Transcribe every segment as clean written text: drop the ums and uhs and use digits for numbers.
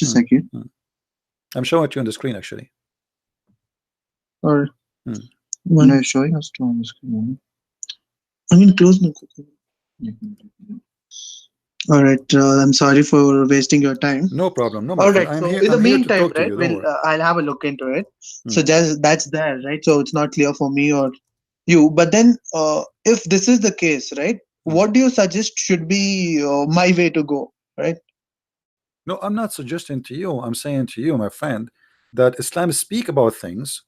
Just a second. I'm showing it to you on the screen actually. Or when I'm showing us to on the screen. I mean, close the. All right. I'm sorry for wasting your time. No problem. No, my All friend. right. I'm So here. in the I'm here to meantime, talk to right, you. Don't worry. I'll have a look into it. So just that's there, right? So it's not clear for me or you. But then, if this is the case, right, what do you suggest should be my way to go, right? No, I'm not suggesting to you. I'm saying to you, my friend, that Islam speak about things,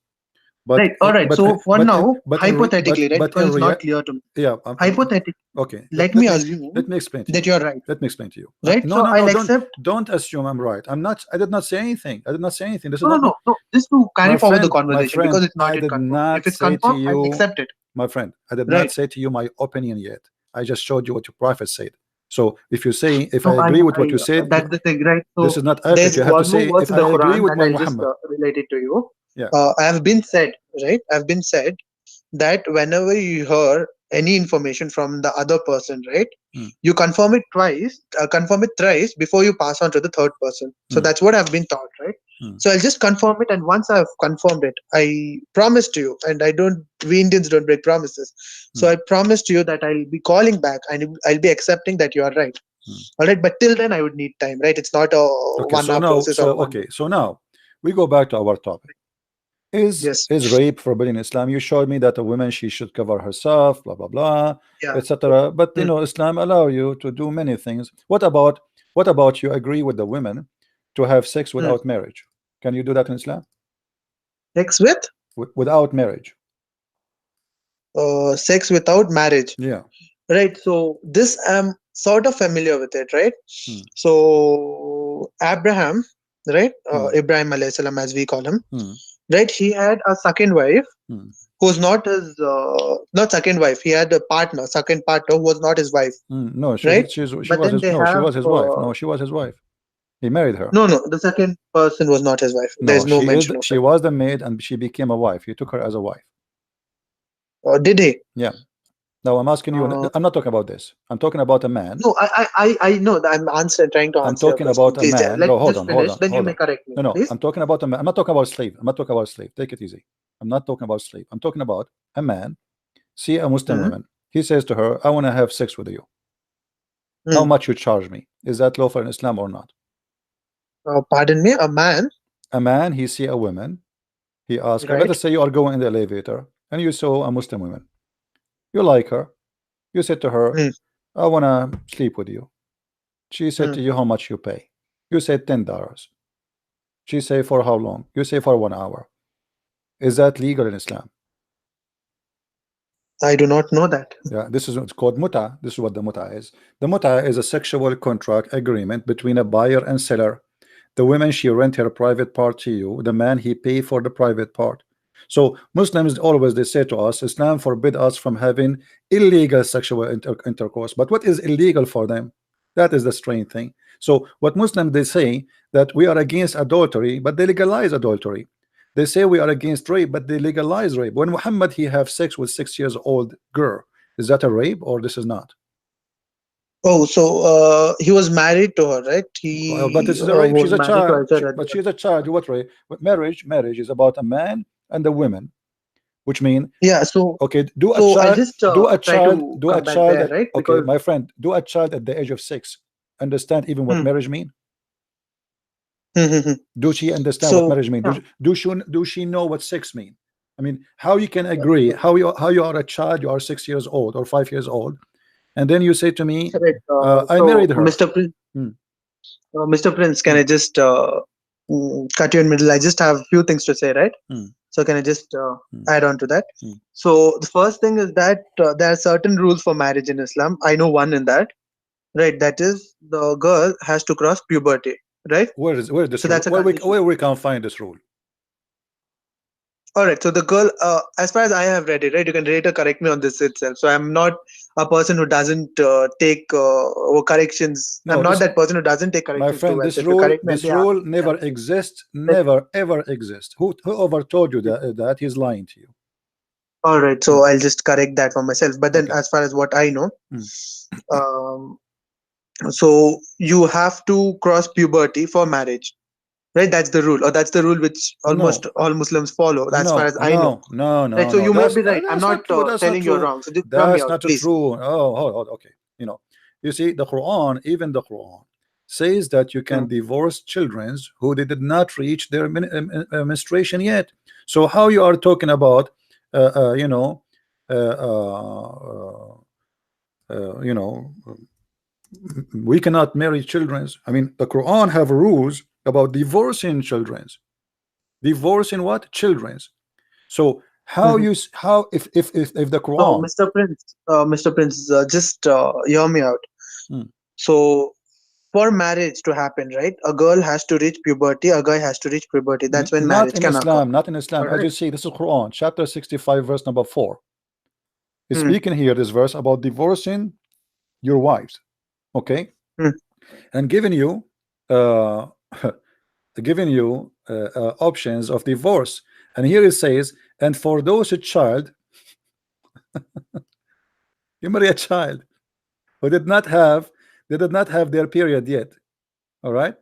but Right. All right. So for now, hypothetically, right, because it's not clear to me. Yeah. Hypothetically. Okay. Let me assume. Let me explain to that you. You're right. Let me explain to you. Right. No, so no, I'll no. accept. Don't assume I'm right. I'm not. I did not say anything. I did not say anything. This is No, not. no, no. Just to carry forward the conversation, friend, because it's not I yet did confirmed. not If it's say to confirmed, I'll you, accept it. my friend, I did Right. not say to you my opinion yet. I just showed you what your prophet said. So if you say, if No, I agree with what you said, that's the thing, right? So this is not accurate. You have to say, if I agree with my Muhammad. Relate it to you. Yeah. I have been said, right? I've been said that whenever you hear any information from the other person, right, you confirm it thrice before you pass on to the third person. So that's what I've been taught, right? So I'll just confirm it, and once I've confirmed it, I promise to you, and we Indians don't break promises. So I promise to you that I'll be calling back and I'll be accepting that you are right. All right, but till then I would need time, right? It's not a one-hour process. So now we go back to our topic. Is rape forbidden in Islam? You showed me that a woman, she should cover herself, blah blah blah, etc. But you know, Islam allow you to do many things. What about you agree with the women to have sex without marriage? Can you do that in Islam? Sex without marriage? Sex without marriage. Yeah. Right. So this I'm sort of familiar with it, right? So Abraham, right? Ibrahim alayhi salam, as we call him. Right, he had a second wife who's not his not second wife. He had a partner, second partner who was not his wife. No, she right? was his wife. No, she was his wife. He married her. No, the second person was not his wife. There's no mention of she was the maid, and she became a wife. He took her as a wife. Did he? Yeah. Now I'm asking you. I'm not talking about this. I'm talking about a man. No, I know that I'm trying to answer. I'm talking about a man. No, hold on. Then you may correct me. No, please. I'm talking about a man. I'm not talking about slave. I'm not talking about slave. Take it easy. I'm not talking about slave. I'm talking about a man. See a Muslim woman. He says to her, "I want to have sex with you. How much you charge me? Is that lawful in Islam or not?" Pardon me. A man. A man. He see a woman. He asks her. Let us say you are going in the elevator and you saw a Muslim woman. You like her. You said to her, "I want to sleep with you." She said to you, "How much you pay?" You said $10. She say, "For how long?" You say, "For 1 hour." Is that legal in Islam? I do not know that. Yeah, this is what's called muta. This is what the muta is. The muta is a sexual contract agreement between a buyer and seller. The woman, she rent her private part to you. The man, he pay for the private part. So Muslims always, they say to us, Islam forbid us from having illegal sexual intercourse. But what is illegal for them? That is the strange thing. So what Muslims, they say that we are against adultery, but they legalize adultery. They say we are against rape, but they legalize rape. When Muhammad, he have sex with 6 years old girl, is that a rape or this is not? Oh, so he was married to her, right? But this is a rape. She's a child. But she's a child. What rape? But marriage is about a man and a woman, which mean So okay. Do a child. Right? Okay, my friend. Do a child at the age of 6 understand even what marriage mean? Do she understand what marriage mean? Do she know what sex mean? I mean, how you can agree? How you are a child? You are 6 years old or 5 years old. And then you say to me, I married her. Mr. Prince, Mr. Prince, can I just cut you in middle? I just have a few things to say, right? So can I just add on to that? So the first thing is that there are certain rules for marriage in Islam. I know one in that, right? That is, the girl has to cross puberty, right? Where is this rule? Where we can find this rule? All right, so the girl, as far as I have read it, right, you can later correct me on this itself. So I'm not a person who doesn't take corrections. No, I'm not that person who doesn't take corrections. My friend, this rule never exists, never ever exists. Whoever told you that he's lying to you. All right, so I'll just correct that for myself. But then, as far as what I know, so you have to cross puberty for marriage, right? That's the rule, or that's the rule which almost No, all Muslims follow, as far no, as I know. no, no, Right. no, So no. you may That's be right. I'm that's not not true. That's not telling you're true. wrong. So just hear me That's out, not please. true. Oh, hold, okay. You see, the Quran, even the Quran, says that you Hmm. can divorce children who they did not reach their menstruation yet. So how you are talking about, you know, uh, uh, you know, we cannot marry children. I mean, the Quran have rules about divorcing children. Divorcing what? Children's. So how Mhm. you how if the So, Quran. Mr. Prince, just hear me out. Hmm. So, for marriage to happen, right, a girl has to reach puberty, a guy has to reach puberty. That's when Not marriage in can occur. Islam, not in Islam. All As right. you see, this is Quran, chapter 65, verse number 4. He's Hmm. speaking here, this verse, about divorcing your wives, okay, Hmm. and giving you uh giving you options of divorce. And here it says, and for those a child, you marry a child who did not have, they did not have their period yet. All right,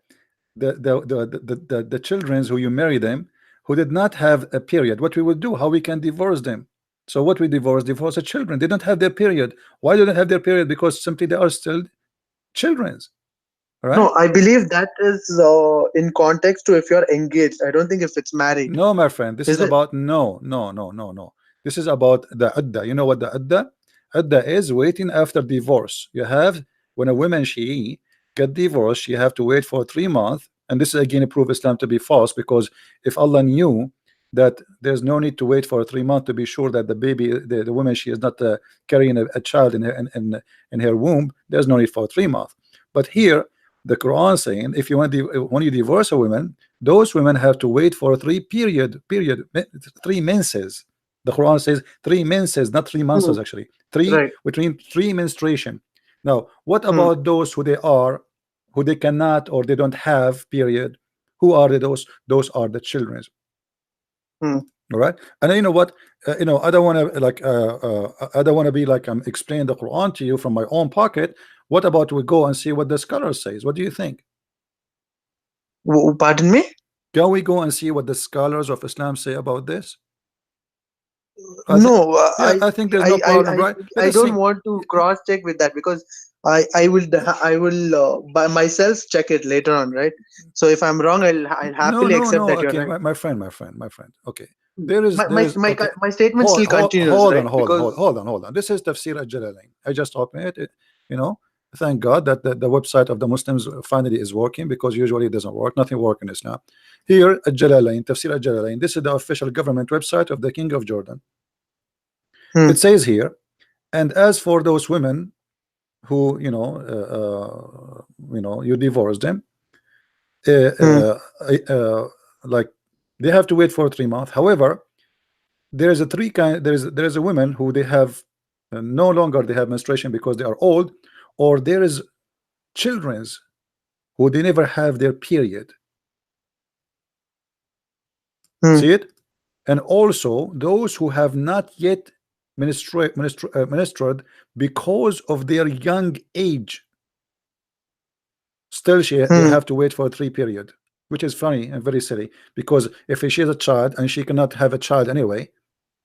the children who you marry them who did not have a period, what we will do, how we can divorce them. So what we divorce the children. They don't have their period. Why do they have their period? Because simply they are still children's. All right. No, I believe that is in context to if you're engaged. I don't think if it's married. No, my friend, this is Is it? about, no. This is about the adda. You know what the adda? Adda is waiting after divorce. You have, when a woman she get divorced, she have to wait for 3 months. And this is again prove Islam to be false, because if Allah knew that there's no need to wait for 3 months to be sure that the baby, the woman, she is not carrying a child in her in her womb, there's no need for 3 months. But here the Quran saying if you want when you divorce a woman, those women have to wait for 3 menses. The Quran says 3 menses, not 3 months Hmm. actually. Three, Right. between 3 menstruation. Now, what Hmm. about those who they cannot or they don't have period? Who are those? Those are the children. Hmm. All right. And you know what? I don't want to I don't want to be like I'm explaining the Quran to you from my own pocket. What about we go and see what the scholar says? What do you think? Pardon me? Can we go and see what the scholars of Islam say about this? I think, No, yeah, I think there's no problem, right? Let I us don't see. want to cross check with that because I will by myself check it later on, right? So if I'm wrong, I'll No, happily no, accept no. that you're Okay, right. my friend. Okay, Hmm. there is. Okay, My statement still continues, hold on, right? Because hold on. This is Tafsir al-Jalalain. I just opened it. You know, thank God that the website of the Muslims finally is working, because usually it doesn't work. Nothing works in Islam. Here, al-Jalalain, Tafsir al-Jalalain. This is the official government website of the King of Jordan. hmm, It says here, and as for those women who you divorce them, uh, hmm, uh, like they have to wait for 3 months. However, there is a three kind. There is a woman who they have no longer they have menstruation because they are old, or there is children's who they never have their period. hmm, See it, and also those who have not yet menstruated because of their young age. Still, they hmm. have to wait for 3 period, which is funny and very silly. Because if she is a child and she cannot have a child anyway,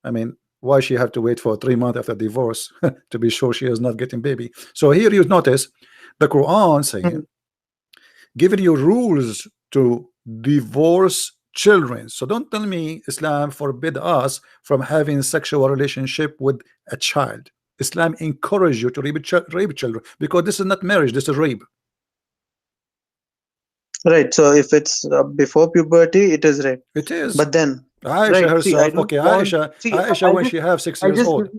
I mean, why she have to wait for 3 months after divorce to be sure she is not getting baby? So here you notice the Quran Hmm. saying, giving you rules to divorce children. So don't tell me Islam forbid us from having sexual relationship with a child. Islam encourage you to rape children, because this is not marriage, this is rape. Right. So if it's before puberty, it is right. It is. But then, Aisha right? See, I herself, don't okay, want. See, Aisha when she have six I years just old,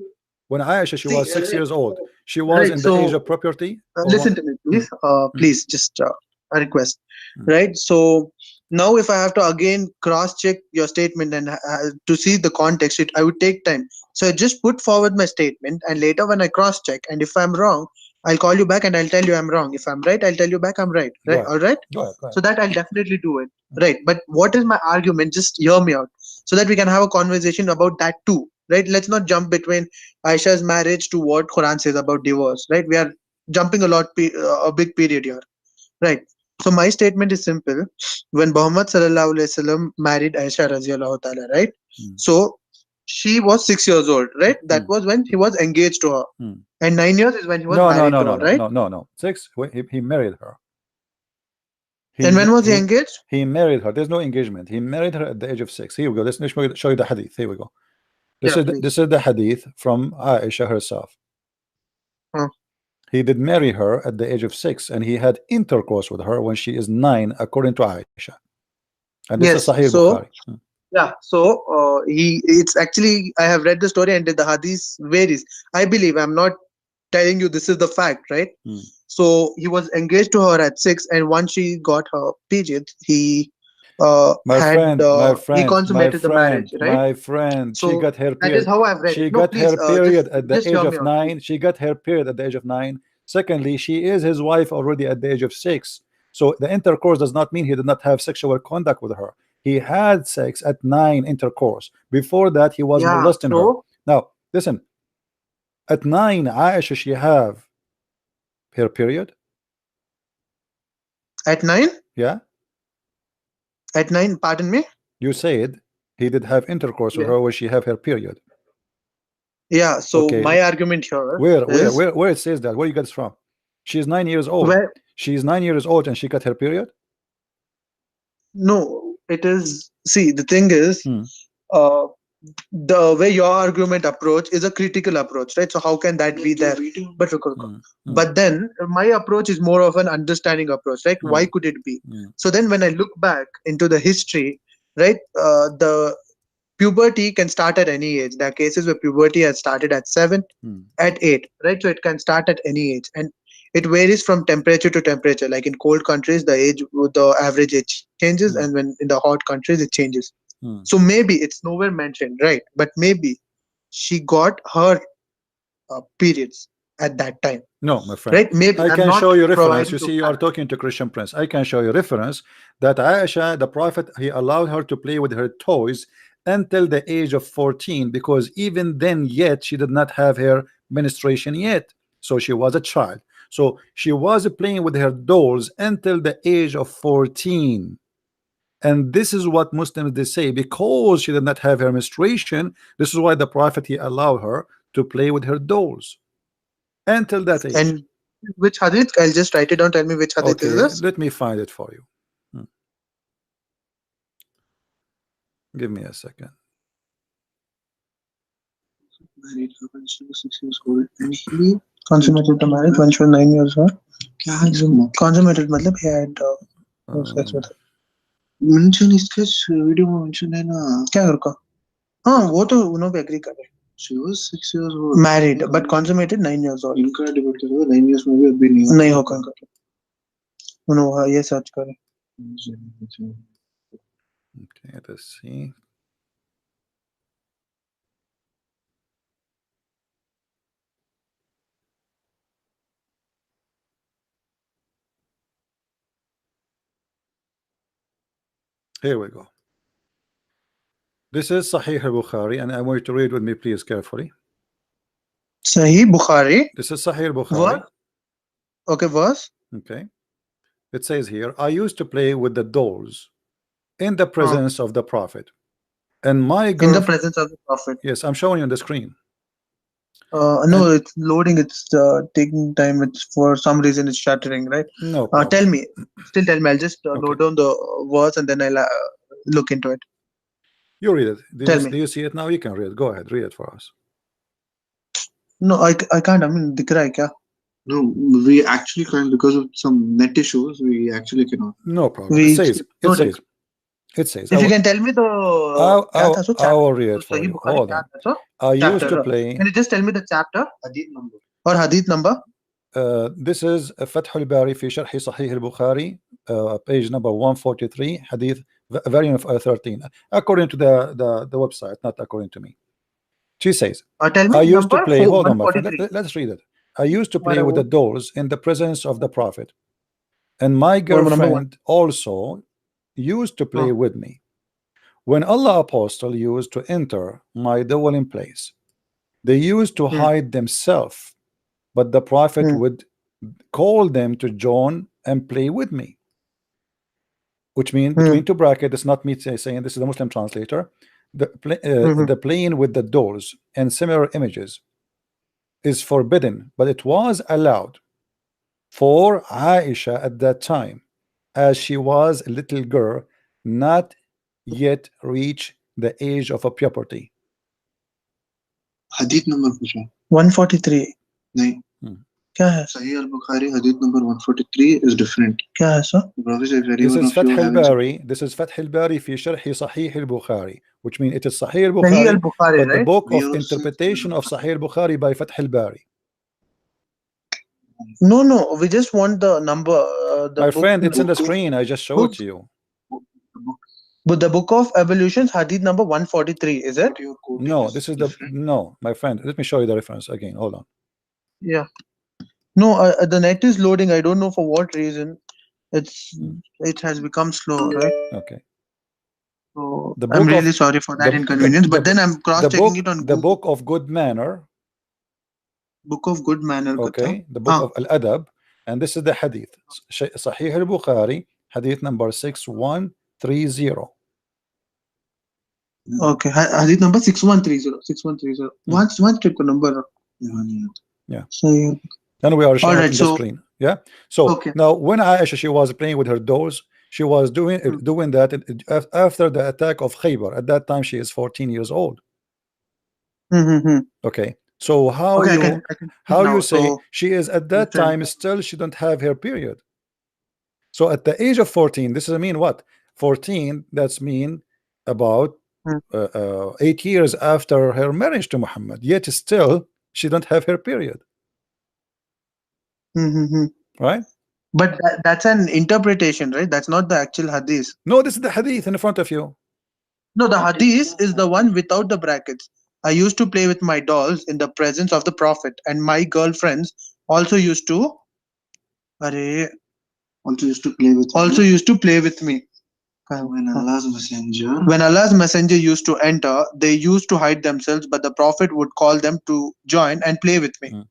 when Aisha she see. was 6 years old, she was Right. in the age So of puberty or what? listen to me, Mm, please. mm, Please, just a request. mm. Right. So now, if I have to again cross check your statement and to see the context, I would take time. So I just put forward my statement, and later when I cross check, and if I'm wrong, I'll call you back and I'll tell you I'm wrong. If I'm right, I'll tell you back I'm right. Go Right. ahead, All right. go ahead. So that I'll definitely do it. Right. But what is my argument? Just hear me out, so that we can have a conversation about that too. Right. Let's not jump between Aisha's marriage to what Quran says about divorce. Right. We are jumping a big period here. Right. So my statement is simple. When Muhammad sallallahu alaihi wasallam married Aisha radiallahu ta'ala, right? Hmm. So she was 6 years old, right? That Hmm. was when he was engaged to her, Hmm. and 9 years is when he was No, no, married no, to no, her, no, right? no, no, no. Six. He married her. And He when was he he engaged? he married her. There's no engagement. He married her at the age of 6. Here we go. Let's show you the hadith. Here we go. Yeah, This please. is the hadith from Aisha herself. Huh. He did marry her at the age of 6, and he had intercourse with her when she is 9, according to Aisha. And this is Yes. Sahih Bukhari. So yeah. So it's actually I have read the story and the hadith varies. I believe I'm not telling you this is the fact, right? Hmm. So he was engaged to her at 6, and once she got her period, he My friend, my he friend, my consummated the marriage, friend, right? my friend. She So got her that is period. how I've read it. She No, got please, her period at the just age hear me of out, please. 9. She got her period at the age of 9. Secondly, she is his wife already at the age of 6. So the intercourse does not mean he did not have sexual conduct with her. He had sex at 9, intercourse. Before that, he was Yeah. molesting her. So Now, listen. At 9, Aisha, she have her period. at 9, Yeah, pardon me. you said he did have intercourse with Yeah. her when she have her period. Yeah. So Okay, my argument here where is where it says that? Where you get it from? She's 9 years old. where She's 9 years old and she got her period. no, it is. See, the thing is, Hmm. uh, the way your argument approach is a critical approach, right? So how can that be there? But Hmm. Hmm. but then my approach is more of an understanding approach, right? Hmm. Why could it be? Hmm. So then when I look back into the history, right, the puberty can start at any age. There are cases where puberty has started at 7, Hmm. at 8, right? So it can start at any age, and it varies from temperature to temperature. Like in cold countries, the average age changes, and Hmm. when in the hot countries, it changes. Hmm. So maybe it's nowhere mentioned, right? But maybe she got her periods at that time, No, my friend. right? Maybe I I'm can not show you reference. providing You the see, you are fact. talking to Christian Prince. I can show you reference that Aisha, the Prophet, he allowed her to play with her toys until the age of 14, because even then, yet she did not have her menstruation yet. So she was a child. So she was playing with her dolls until the age of 14. And this is what Muslims they say, because she did not have her menstruation. This is why the Prophet he allowed her to play with her dolls until that age. And which hadith? I'll just write it down. Tell me which hadith is Okay, this. let me find it for you. Hmm. Give me a second. Married her when she was 6 years old, and he consummated the marriage when she was 9 years old. Consummated मतलब he had sex with Um, her. Mention इसके video में mention है ना क्या रुका हाँ वो तो उन्होंने भी एग्री कर रहे she was 6 years old married but consummated 9 years old इनका डिबेट कर रहे हो 9 years में भी अभी नहीं होगा इनका उन्होंने ये सर्च करें okay, let's see. Here we go. This is Sahih al-Bukhari, and I want you to read with me, please, carefully. Sahih Bukhari This is Sahih verse al-Bukhari. okay verse Okay. It says here, I used to play with the dolls in the uh, presence of the Prophet. And my in the girl, presence of the prophet yes, I'm showing you on the screen. no And it's loading it's taking time it's for some reason it's shattering right no tell problem. me still tell me I'll just Okay. note down the words and then I'll look into it You read it. tell me Do you see it now? You can read it. Go ahead, read it for us. no I can't I mean दिख रहा है क्या no we actually can't because of some net issues we actually cannot No problem. we It says, no it like says, it says, if you can tell me the क्या था so I chapter will read so it for सही you. Bukhari Hold क्या on. था so I used chapter to play. can you just tell me the chapter hadith number or hadith number This is فتح الباري في شرح صحيح البخاري, page number 143, hadith variant of 13, according to the website, not according to me. She says, tell me I used to number play, hold on, my friend, 143 let's read it. I used to play with the whatever dolls in the presence of the Prophet, and my number 1 girlfriend also used to play with me. When Allah Apostle used to enter my dwelling place, they used to Hmm. hide themselves, but the Prophet Hmm. would call them to join and play with me. which means between two brackets, it's not me saying, this is the Muslim translator, the playing with the dolls and similar images is forbidden, but it was allowed for Aisha at that time, as she was a little girl, not yet reach the age of a puberty. Hadith number 143. नहीं क्या है? Sahih al-Bukhari hadith number 143 is different. क्या है sir? This is Fath al-Bari. This is Fath al-Bari fi Sharh Sahih al-Bukhari, which means it is Sahih al-Bukhari, but right? The book of interpretation of Sahih al-Bukhari by Fath al-Bari. No, we just want the number. My friend, it's in the screen. I just showed it to you. But the book of evolutions, hadith number 143, is it? No, this is no, my friend. Let me show you the reference again. Hold on. Yeah. No, the net is loading. I don't know for what reason. It has become slow, right? Okay. So I'm really sorry for that inconvenience. But then I'm cross-checking it on Google. The book of good manner. Book of good manner. Okay. The book of Al-Adab, and this is the hadith. Sahih al-Bukhari, hadith number 6130. Okay, hadith number 6130. 6130. One check the number. Yeah. So, and we are showing the screen. Yeah. So now, when Aisha, she was playing with her dolls, she was doing that after the attack of Khaybar. At that time, she is 14 years old. Okay. So how you say she is at that time still she don't have her period? So at the age of 14, this is mean what? 14. That's mean about 8 years after her marriage to Muhammad. Yet still she don't have her period. Right? But that's an interpretation, right? That's not the actual hadith. No, this is the hadith in front of you. No, the hadith is the one without the brackets. I used to play with my dolls in the presence of the Prophet, and my girlfriends also used to play with me. When Allah's messenger used to enter, they used to hide themselves, but the Prophet would call them to join and play with me.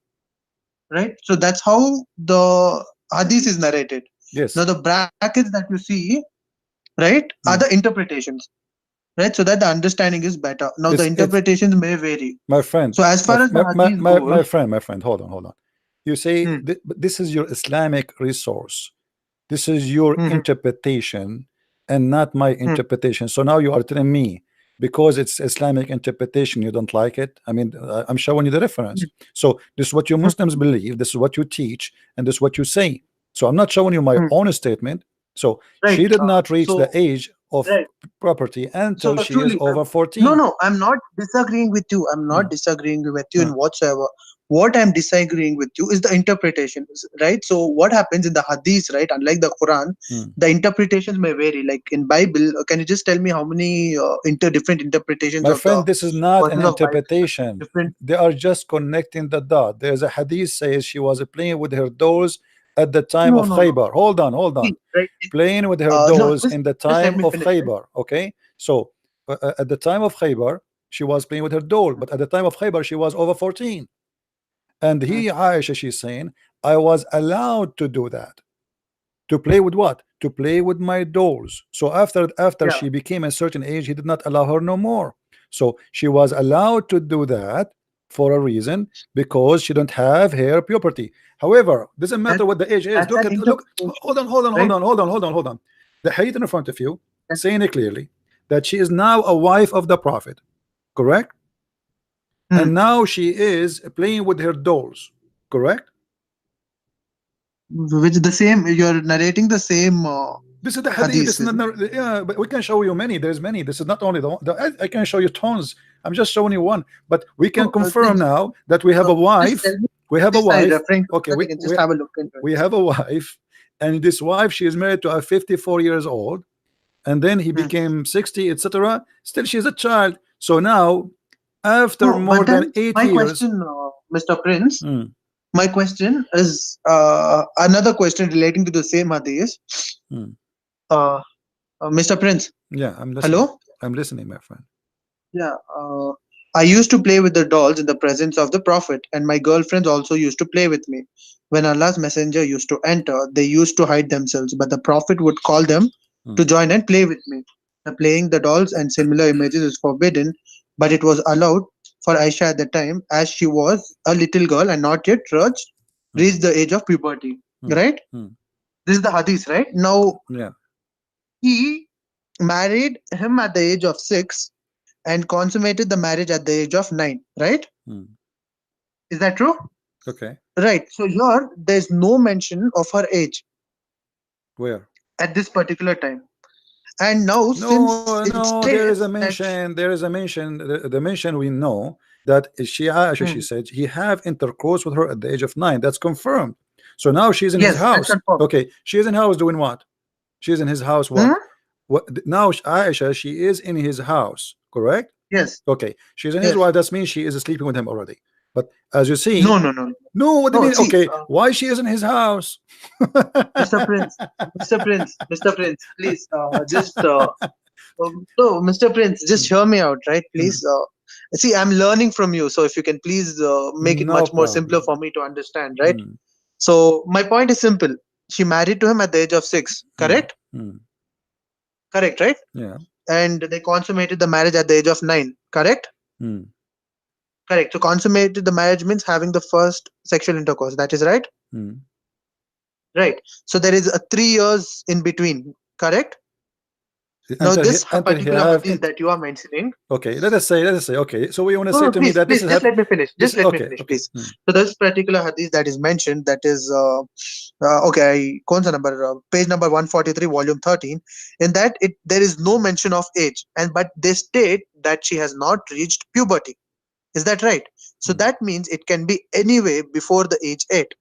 Right? So that's how the hadith is narrated. Yes. Now the brackets that you see, right, are the interpretations. Right, so that the understanding is better. Now the interpretations may vary. My friend. So as far as the hadith goes, my friend, hold on. You say this is your Islamic resource. This is your interpretation and not my interpretation. So now you are telling me because it's Islamic interpretation you don't like it. I mean, I'm showing you the reference. So this is what you Muslims believe. This is what you teach, and this is what you say. So I'm not showing you my own statement. So she did not reach the age of property until she is over 14. No, I'm not disagreeing with you. I'm not disagreeing with you in whatsoever. What I'm disagreeing with you is the interpretation, right? So what happens in the hadith, right? Unlike the Quran, the interpretations may vary. Like in Bible, can you just tell me how many different interpretations? My friend, this is not an interpretation. They are just connecting the dot. There's a hadith says she was playing with her dolls at the time of Khaybar. Hold on. Right. Playing with her dolls in the time of Khaybar. Okay, so at the time of Khaybar, she was playing with her doll, but at the time of Khaybar, she was over 14. And Aisha, she's saying, I was allowed to do that. To play with what? To play with my dolls. So after she became a certain age, he did not allow her no more. So she was allowed to do that for a reason, because she don't have her puberty. However, doesn't matter what the age is. Look. Hold on. The hadith in front of you saying it clearly that she is now a wife of the Prophet, correct? And now she is playing with her dolls, correct? Which the same, you're narrating the same. This is the hadith. This is not, yeah, but we can show you many. There's many. This is not only the one. I can show you tons. I'm just showing you one. But we can confirm now that we have a wife. We have a wife. Okay, we just have a look into it. We have a wife, and this wife, she is married to a 54 years old, and then he became 60, etc. Still, she's a child. So now, after more than 8 years. My question, Mr. Prince. My question is another question relating to the same hadith. Mr. Prince. Yeah, I'm listening. Hello? I'm listening, my friend. Yeah. I used to play with the dolls in the presence of the Prophet, and my girlfriends also used to play with me. When Allah's messenger used to enter, they used to hide themselves, but the Prophet would call them to join and play with me. The playing the dolls and similar images is forbidden, but it was allowed for Aisha at the time as she was a little girl and not yet reached the age of puberty. Right? This is the hadith, right? Now Yeah. he married him at the age of 6 and consummated the marriage at the age of 9. Right? Is that true? Okay. Right. So here there's no mention of her age Where? at this particular time. And now, since No, it no, there is states a that mention. There is a mention. The mention we know that she Aisha, she hmm, said he have intercourse with her at the age of 9. That's confirmed. So now she's in his yes, that's house. confirmed. Okay, she is in house doing what? She's in his house Hmm? what? What now? Aisha, she is in his house, correct? Yes, Okay, she's in his yes. wife. That means she is sleeping with him already. But as you No, see, no, no, no. What do you no. mean? See, Okay, why she is in his house? Mr. Prince, Mr. Prince, Mr. Prince, please, just no, Mr. Prince, just hear me out, right? Please. See, I'm learning from you, so if you can please make it No much more simpler problem. for me to understand, right? So my point is simple. She married to him at the age of 6, correct? Correct, right? Yeah. And they consummated the marriage at the age of 9, correct? Correct. So consummated the marriage means having the first sexual intercourse. That is right. Right. So there is a 3 years in between. Correct. Now Until he this until he particular have hadith that you are mentioning. okay, let us say okay, so we want to No, say no, to me please, that this please, is just let me finish. this Just let me okay, finish, okay. please. So this particular hadith that is mentioned, that is okay. कौन सा number? Page number 143, volume 13. In that, there is no mention of age, and but they state that she has not reached puberty. Is that right? So that means it can be anyway before the age 8,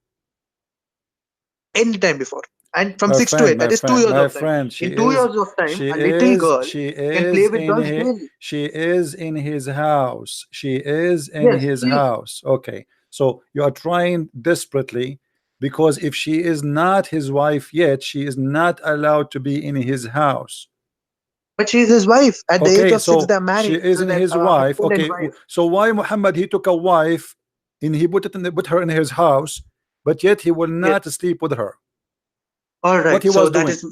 anytime before, and from My 6 to friend, 8. That my is two friend, years my of time. friend, In 2 years of time, a little girl she can play is with in dolls his daily. she is in his house. She is in Yes, his she is. house. Okay. So you are trying desperately because if she is not his wife yet, she is not allowed to be in his house. But she is his wife. At the age Okay, of 6, so they are she married. is So in that his wife. husband and Okay, wife. so why Muhammad he took a wife and he put her in his house, but yet he will Yes. not sleep with her. All What right. he So was that doing? is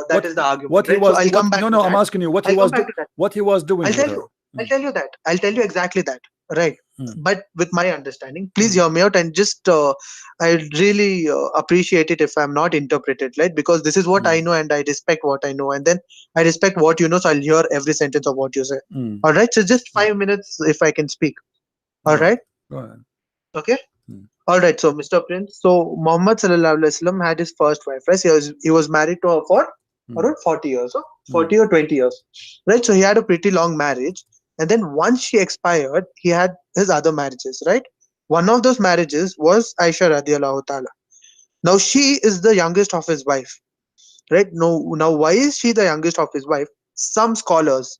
that is the argument, What he right? So was I'll come what? back No, to no, I'm that. asking you I'll come back to that. what he was I'll doing with tell her. you. I'll tell you that. I'll tell you exactly that. Right. Mm, But with my understanding, please mm, hear me out and just I really appreciate it if I'm not interpreted, right? Because this is what I mm, know and I respect what I know, and then I respect what you know. So I'll hear every sentence of what you say. mm, All right. So just mm. 5 minutes if I can speak. All Go ahead. right. Go ahead. Okay. Mm, All right. So Mr. Prince. So Muhammad Sallallahu Alaihi Wasallam had his first wife, right? He was married to her for mm, around 40 years, so mm, 40 or 20 years, right? So he had a pretty long marriage, and then once she expired, he had his other marriages, right? One of those marriages was Aisha radiallahu ta'ala. Now she is the youngest of his wife, right? Now why is she the youngest of his wife? Some scholars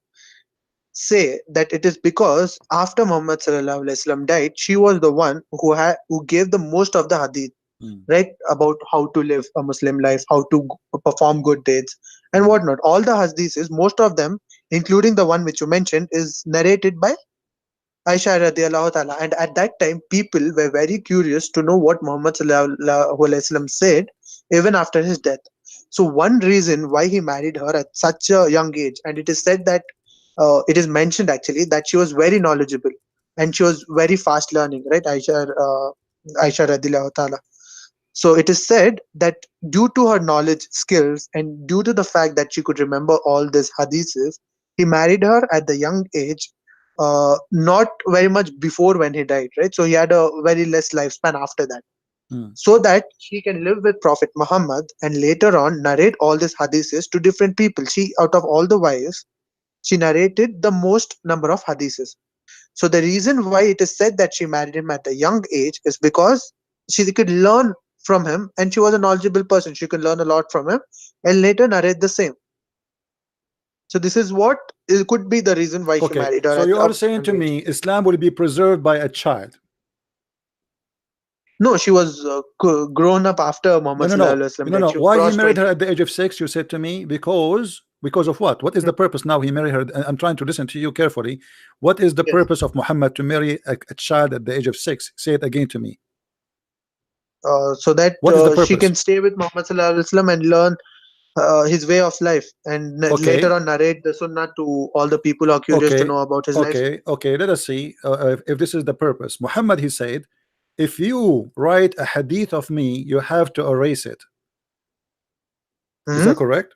say that it is because after Muhammad sallallahu alaihi wasallam died, she was the one who gave the most of the hadith, mm, right? About how to live a Muslim life, how to perform good deeds, and mm, whatnot. All the hadiths, most of them, including the one which you mentioned, is narrated by Aisha radiallahu ta'ala. And at that time, people were very curious to know what Muhammad sallallahu alaihi wasallam said, even after his death. So one reason why he married her at such a young age, and it is said that it is mentioned actually that she was very knowledgeable and she was very fast learning, right? Aisha radiallahu ta'ala. So it is said that due to her knowledge, skills, and due to the fact that she could remember all these hadiths, he married her at the young age, not very much before when he died, right? So he had a very less lifespan after that, mm, so that she can live with Prophet Muhammad and later on narrate all these hadiths to different people. She, out of all the wives, she narrated the most number of hadiths. So the reason why it is said that she married him at a young age is because she could learn from him and she was a knowledgeable person. She could learn a lot from him and later narrate the same. So this is what it could be the reason why she Okay, married her so at you a are saying young to age. me Islam will be preserved by a child. No, she was grown up after No, Muhammad no, Sallallahu no, Alaihi Wasallam no, died. no. She Why he crossed married her 20. at the age of 6? You said to me because of what? What is the purpose now he married her? I'm trying to listen to you carefully. What is the Yes. purpose of Muhammad to marry a child at the age of 6? Say it again to me. So that What is the she purpose? can stay with Muhammad Sallallahu Alaihi Wasallam and learn. his way of life, and later Okay, on narrate the sunnah to all the people who are curious to okay, know about his life. okay. Let us see if this is the purpose. Muhammad, he said, if you write a hadith of me, you have to erase it. Is Hmm. that correct?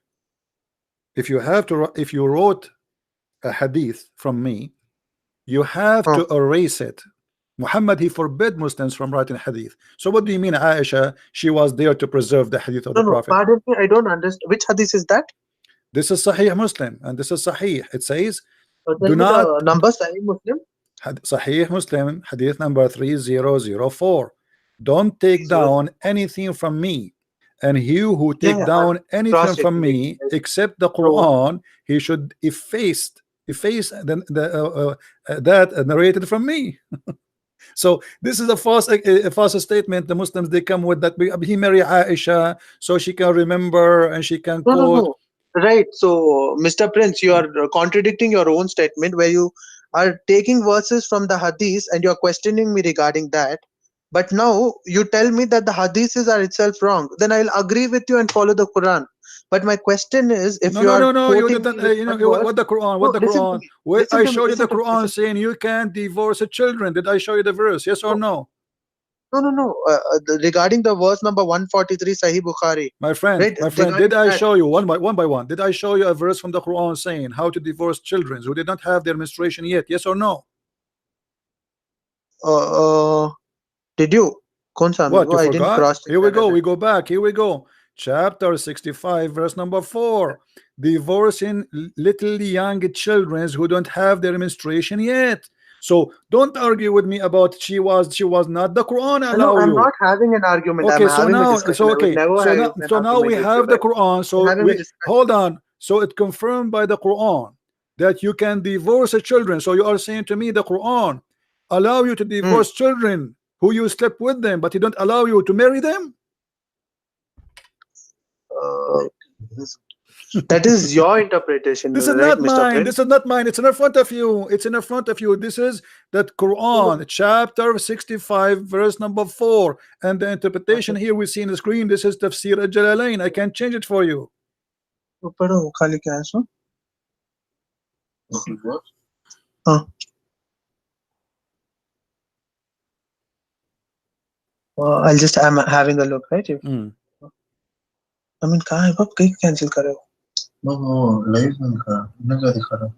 If you have to, if you wrote a hadith from me, you have Oh. to erase it. Muhammad, he forbid Muslims from writing hadith. So what do you mean Aisha, she was there to preserve the hadith of No, the no, Prophet? pardon me, I don't understand. Which hadith is that? This is Sahih Muslim and this is Sahih. It says, Tell do me the not, number, Sahih Muslim. Sahih Muslim, hadith number 3004. Don't take 30. down anything from me. And he who Yeah, take yeah, I'm down anything from cross-checking it. me except the So, Quran, he should efface that narrated from me. So this is a false statement. The Muslims, they come with that he marry Aisha so she can remember and she can no, no, quote. no. Right. So, Mr. Prince, you are contradicting your own statement where you are taking verses from the hadith and you are questioning me regarding that. But now you tell me that the hadiths are itself wrong. Then I'll agree with you and follow the Quran. But my question is, if No, you no, are no, no. You quoting didn't. me with You know one verse, what the Quran? What no, the listen to Quran? me. Where Listen I to me. show you the Listen to me. Quran Listen to me. saying you can't divorce the children. Did I show you the verse? Yes or No, no? no, no, no. Regarding the verse number 143, Sahih Bukhari, right? My friend, did Regarding I that, show you one by one? Did I show you a verse from the Quran saying how to divorce children who did not have their menstruation yet? Yes or no? uh, did you? Konsami? What, Well, you I didn't forgot? cross check Here we that. go. We go back. Here we go. Chapter 65, verse number 4. Divorcing little young children who don't have their menstruation yet. So don't argue with me about she was not. The Quran No, allow I'm you. not having an argument. I'm Okay, so having a now, discussion. I would never have an so now we argument with you, have the right? Quran. I'm So having a we discussion. hold on. So it confirmed by the Quran that you can divorce the children. So you are saying to me the Quran allow you to Hmm. divorce children who you slept with them, but he don't allow you to marry them? Uh, that is your interpretation, This is right, not Mr. mine. Prince? This is not mine. It's in front of you. It's in front of you. This is that Quran, chapter 65, verse number 4. And the interpretation here we see in the screen. This is Tafsir al-Jalalain. I can change it for you. पढ़ो खाली क्या है सो हाँ I'll just I'm having a look right I mean कहाँ है बाप कहीं cancel करे हो वो लाइव में दिखा मैं क्या दिखा रहा हूँ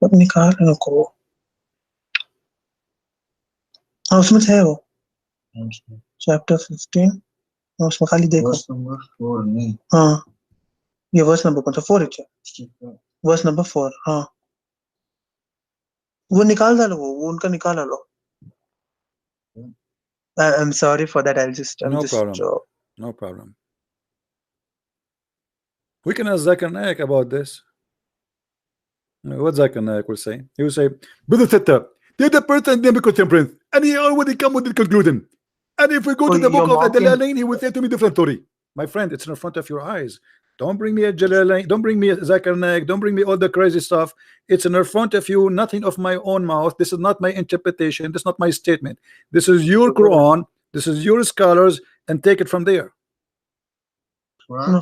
अब निकाल नको हाँ उसमें है वो chapter 15 हाँ, उसमें खाली देखो verse number 4 नहीं हाँ ये verse number कौन सा 4 है verse number 4 हाँ वो निकाल डालो वो उनका निकाल डालो I'm sorry for that. I'm No just problem. No problem. We can ask Zakir Naik about this. What Zakir Naik will say? He will say, Brother Tetta, they're the person name contemporary, and he already come with the conclusion. And if we go to the book of Jalalain, he will say to me different story. My friend, it's in front of your eyes. Don't bring me a Jalalain, don't bring me a Zakir Naik, don't bring me all the crazy stuff. It's in front of you, nothing of my own mouth. This is not my interpretation, this is not my statement. This is your Quran, this is your scholars, and take it from there. No.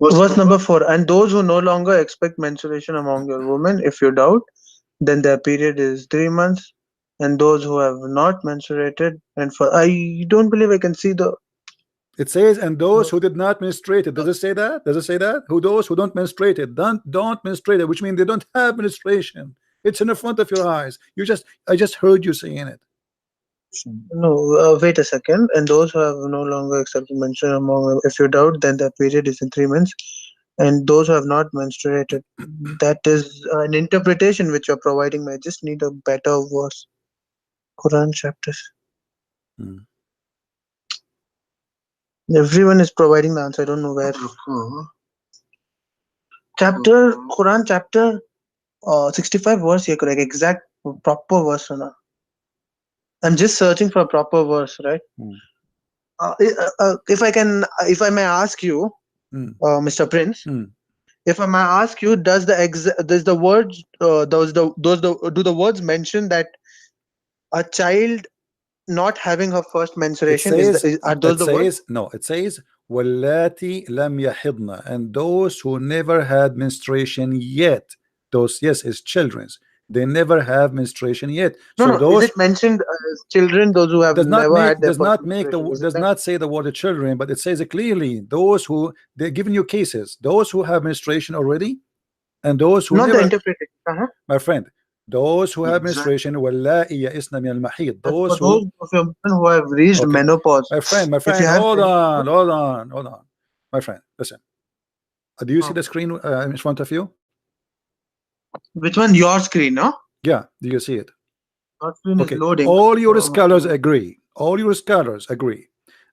Verse number 4. And those who no longer expect menstruation among your women, if you doubt, then their period is 3 months. And those who have not menstruated, and for I don't believe I can see the. It says, and those who did not menstruate it. Does it say that? Does it say that? Who those who don't menstruate it, don't menstruate it, which means they don't have menstruation. It's in the front of your eyes. I just heard you saying it. No, wait a second. And those who have no longer accepted menstruation among them, if you doubt, then their period is in 3 months. And those who have not menstruated, that is an interpretation which you're providing. I just need a better verse. Quran chapters. Everyone is providing the answer. I don't know where. Chapter Quran chapter 65 verse. Yeah, correct. Exact proper verse. Na. I'm just searching for a proper verse, right? If I may ask you, Mr. Prince, if I may ask you, do the words mention that a child not having her first menstruation It says are those the words? no, it says وَاللَّاتِي لَمْ يَحِضْنَ, and those who never had menstruation yet. Those, yes, is children's. They never have menstruation yet. No, So no. Is those it mentioned as children, those who have never had their does first not make menstruation? Is it does that? not say the word children, but it says it clearly. Those who, they're giving you cases. Those who have menstruation already, and those who Not the never. interpretation. My friend, those who have Exactly. menstruation, وَاللَّائِي يَئِسْنَ مِنَ الْمَحِيضِ, As those for who. those of your women who have reached Okay, menopause, my if you friend, have hold any on, doubts, my friend, listen. Do you see uh, the screen in front of you? which one? Your screen, no? Yeah, do you see it? Your screen is Okay, loading. all your scholars agree. All your scholars agree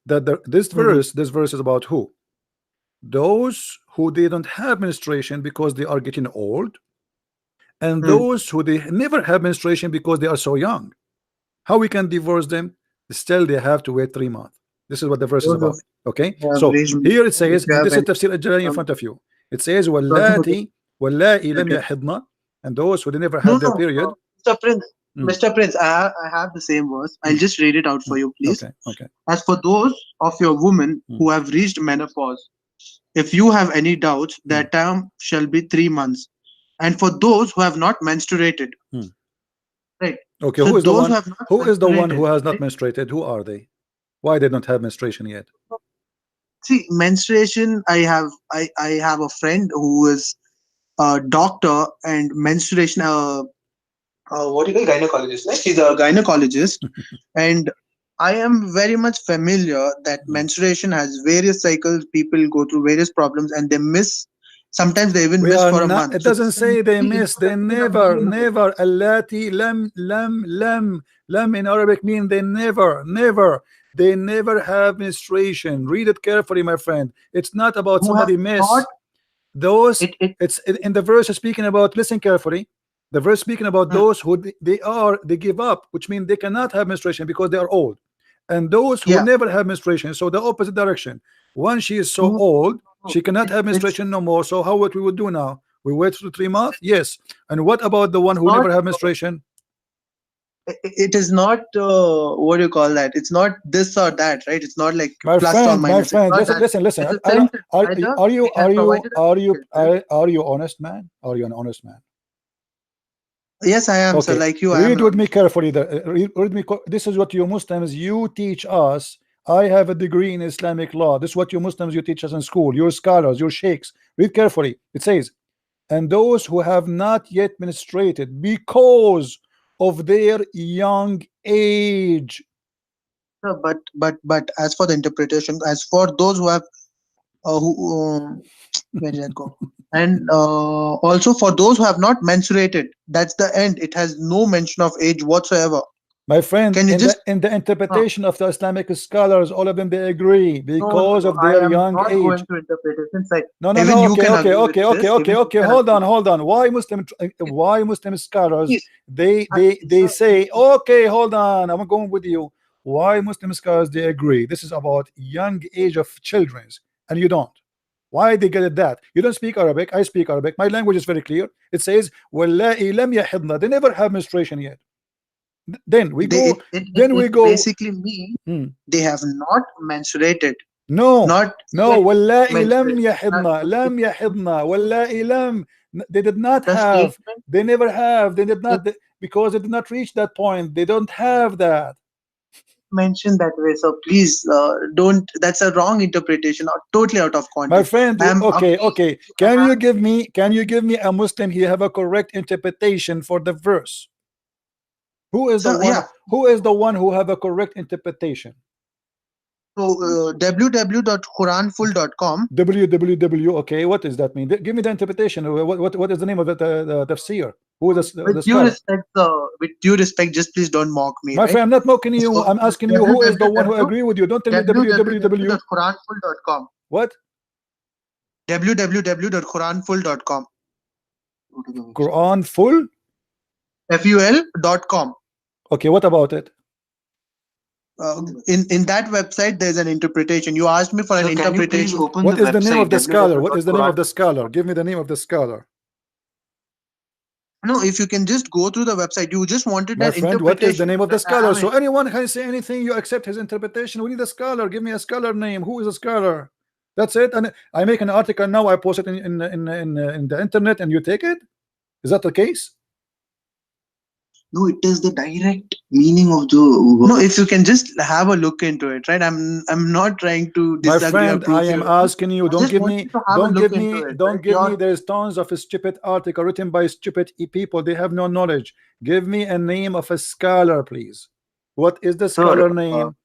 that Mhm. this verse is about who? Those who they don't have menstruation because they are getting old, and Mm. those who they never have menstruation because they are so young. How we can divorce them? Still, they have to wait 3 months. This is what the verse is Those of about. Okay, who have so reached here it menopause, if says, you and have this is any tafsir al-Jalali in um, front of you. It says, also for the "Wallati lam relative. yahidna," and those who they never No, had their no, period. Mr. Prince. Mm, Mr. Prince, I have the same verse. I'll mm, just read it out for mm. you, please. Okay, okay. As for those of your women Mm, who have reached menopause, if you have any doubts, their mm, term shall be 3 months. And for those who have not menstruated, mm. right? Okay, So who is the those who one? have not Who is the one who menstruated, has not right? menstruated? Who are they? Why they don't have menstruation yet? See, menstruation. I have a friend who is a doctor and menstruation. What do you call gynecologist? Right? She's a gynecologist, and I am very much familiar that Mm. menstruation has various cycles. People go through various problems, and they miss. Sometimes they even We miss are for a not. month. It So doesn't this can say they be miss. They interpreted in a never, many ways. never. Allati lam in Arabic mean they never, never. They never have menstruation. Read it carefully, my friend. It's not about Who have somebody not miss. Those, it it's in the verse is speaking about. Listen carefully. The verse speaking about mm, those who they give up, which means they cannot have menstruation because they are old, and those who yeah. never have menstruation. So the opposite direction. Once she is so No, old, no, she cannot have it's menstruation no more. So how what we would do now? We wait for 3 months? Yes. And what about the one it's who not never have menstruation? it is not what do you call that? It's not this or that, right? It's not like plus or My minus. It's friend, not listen, that. listen, listen. It's a sentence. Either it has provided a sentence. Are you honest man? Are you an honest man? Yes, I am, sir. Okay, Like you, I am read an with me honest man. carefully. This is what you Muslims you teach us. I have a degree in Islamic law. This is what you Muslims you teach us in school. Your scholars, your sheikhs. Read carefully. It says, and those who have not yet menstruated because of their young age. Sir, but as for the interpretation, as for those who have who where did that go? And also for those who have not menstruated, that's the end. It has no mention of age whatsoever. My friend, Can you just in the uh, interpretation of the Islamic scholars, all of them they agree no, because no. of I their am young not age. going to interpretation side. No, no, Even no. you Okay, can okay, agree with okay, okay, this. okay, Even you okay. can Hold agree on, with hold this. on. Why Muslim scholars Please, they sir, say okay, hold on. I'm going with you. Why Muslim scholars they agree? This is about young age of children, and you don't. Why they get it that? You don't speak Arabic. I speak Arabic. My language is very clear. It says, "Wallahi lam yahidna." They never have menstruation yet. Then we they go. Then it we go. basically means Hmm. they have not menstruated, No, not no, yet wallahi lam menstruated. yahidna, lam yahidna, wallahi lam. They did not The have, statement they never have, they did is not, because they did not reach that point. They don't have that. mentioned that way. So please don't. That's a wrong interpretation, or totally out of My context. friend, I am okay, appealing okay. to enhance. Can you give me a Muslim here have a correct interpretation for the verse? So yeah. Who is the one who have a correct interpretation? So www.quranfull.com. www, okay, what does that mean? Give me the interpretation. What is the name of the tafsir? Who is the scholar? With due respect, just please don't mock me, My right? friend, I'm not mocking you. So I'm asking you who is the one who www agree with you. Don't tell me www. www.quranfull.com. What? www.quranfull.com. Go to the website. Quran full? FUL.com. Okay, what about it? In that website, there's an interpretation. You asked me for an interpretation. Open the What is the name of website the scholar? What is the name of www.quran. the scholar? Give me the name of the scholar. No, if you can just go through the website, you just wanted My an friend, what is the interpretation. name of the I scholar? mean, So anyone can say anything, you accept his interpretation. We need a scholar. Give me a scholar name. Who is a scholar? That's it. And I make an article now, I post it in the internet, and you take it. Is that the case? No, it is the direct meaning of the No, word. if you can just have a look into it, right? I'm not trying to My disagree or friend, I prove am you wrong. asking you, I just want you to have a look into it, right? don't give me, there's tons of stupid article written by stupid people. They have no knowledge. Give me a name of a scholar, please. What is the Sir, scholar name?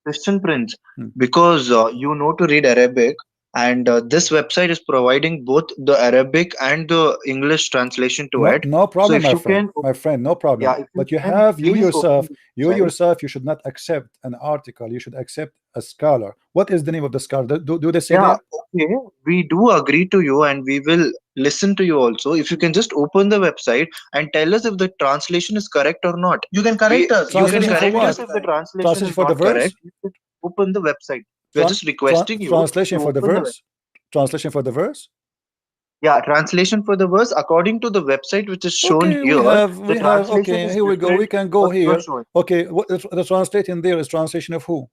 Christian Prince, Hmm. because you know to read Arabic, and this website is providing both the Arabic and the English translation to No, it. no So problem, if my you friend. can, My friend, no yeah, problem. if you But you can have, please open the you website. yourself, you should not accept an article. You should accept a scholar. What is the name of the scholar? Do they say Yeah, there? okay, we do agree to you, and we will listen to you also. If you can just open the website and tell us if the translation is correct or not. You can correct us. You We can already Translation for have correct your us what? if the website. translation Translation is for the not correct. verse? You can open the website. We are just requesting you Translation to for the open the website. verse? Translation for the verse? Yeah, translation for the verse according to the website which is shown Okay, here. The we have, translation okay, is here we go. We different can what go you are here. showing. Okay, what the translating there is translation of who?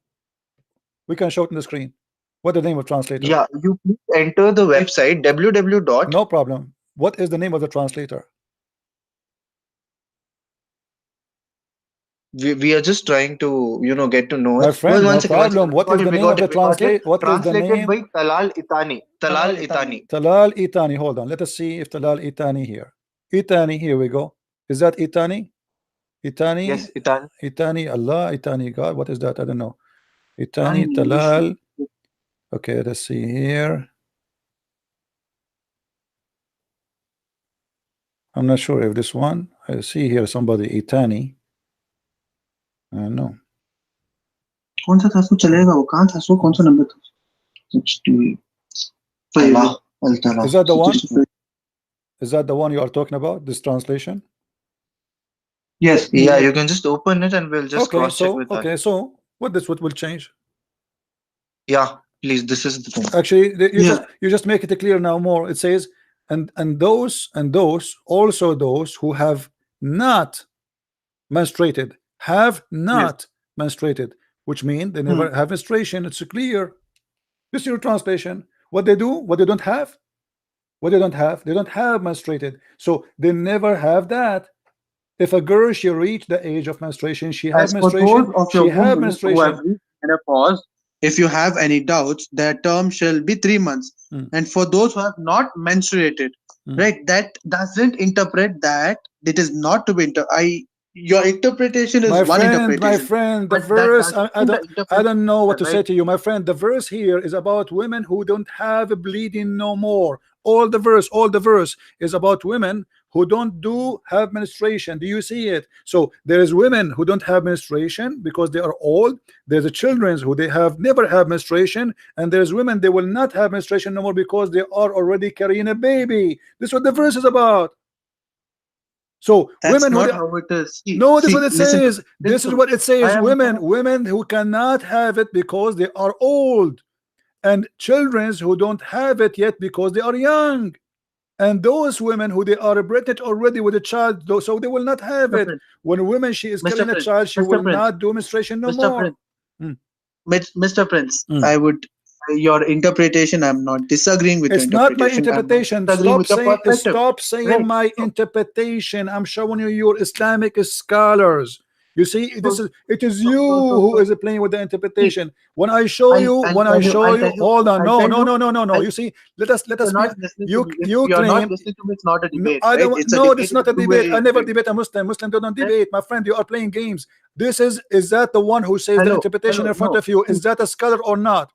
We can show it on the screen. What the name of translator? Yeah, you please enter the website www dot. No problem. What is the name of the translator? We are just trying to get to know My it. Well, friend, no one second. problem. We What got is it. the We name got of it. the We got it. translate? What is the Translated name? by Talal Itani. Talal Talal Itani. Itani. Talal Itani. Hold on. Let us see if Talal Itani here. Itani, here we go. Is that Itani? Itani, Yes, Itani. Itani, Allah, Itani, God. What is that? I don't know. Itani Itani, in English. Talal. Okay, let's see here. I'm not sure if this one. I see here somebody Itani. No. कौन सा था उसको चलेगा वो कहाँ था उसको कौन सा नंबर था 60 Tala. Al Tala. Is that the one? Is that the one you are talking about? This translation? yes Yeah, you can just open it and we'll just Okay, cross check so with that. so what will change? Yeah, please. This is the thing. Actually, Yeah. you just make it clear now more. It says and those also those who have not menstruated have Yes. not menstruated, which mean they Hmm. never have menstruation. It's clear. This is your translation. What they do, what they don't have, they don't have menstruated, so they never have that. If a girl she reach the age of menstruation, she have As for those menstruation, of she your have women who have menstruation. reached menopause, if you have any doubts, their term shall be 3 months. Mm. And for those who have not menstruated, Mm. right, that doesn't interpret that it is not to be your interpretation is one My interpretation, friend, the but that verse, doesn't I mean the don't, interpretation know what to right. say to you, my friend. The verse here is about women who don't have bleeding no more. All the verse is about women who don't have menstruation. Do you see it? So there is women who don't have menstruation because they are old. There's a children who they have never have menstruation, and there's women they will not have menstruation no more because they are already carrying a baby. This is what the verse is about. So That's women who not how it is. no, this is what it Listen to says. me. This Listen is to me. what it says. I am Women who cannot have it because they are old, and children who don't have it yet because they are young, and those women who they are pregnant already with a child, so they will not have Mr. it. Prince. When a woman she is Mr. carrying a Prince. child, she will Mr. Prince. not do menstruation no Mr. more. Prince. Mm. Mr. Prince, Mm. I would your interpretation. I'm not disagreeing with your It's not my interpretation. I'm not interpretation. disagreeing with your perspective. Stop saying Right. my interpretation. I'm showing you your Islamic scholars. You see, this is it is you who is playing with the See, interpretation. When I show you, I'll tell you. hold on, I'll tell you. no. You see, let us You're be. not listening to me. If You you're not claim listening to me, it's not a no, debate, I right? don't. It's a No, debate. this is It's not a a debate. two-way I never debate. debate a Muslim. Muslim don't Right? debate, my friend. You are playing games. This is that the one who says the interpretation in front No. of you? Is that a scholar or not?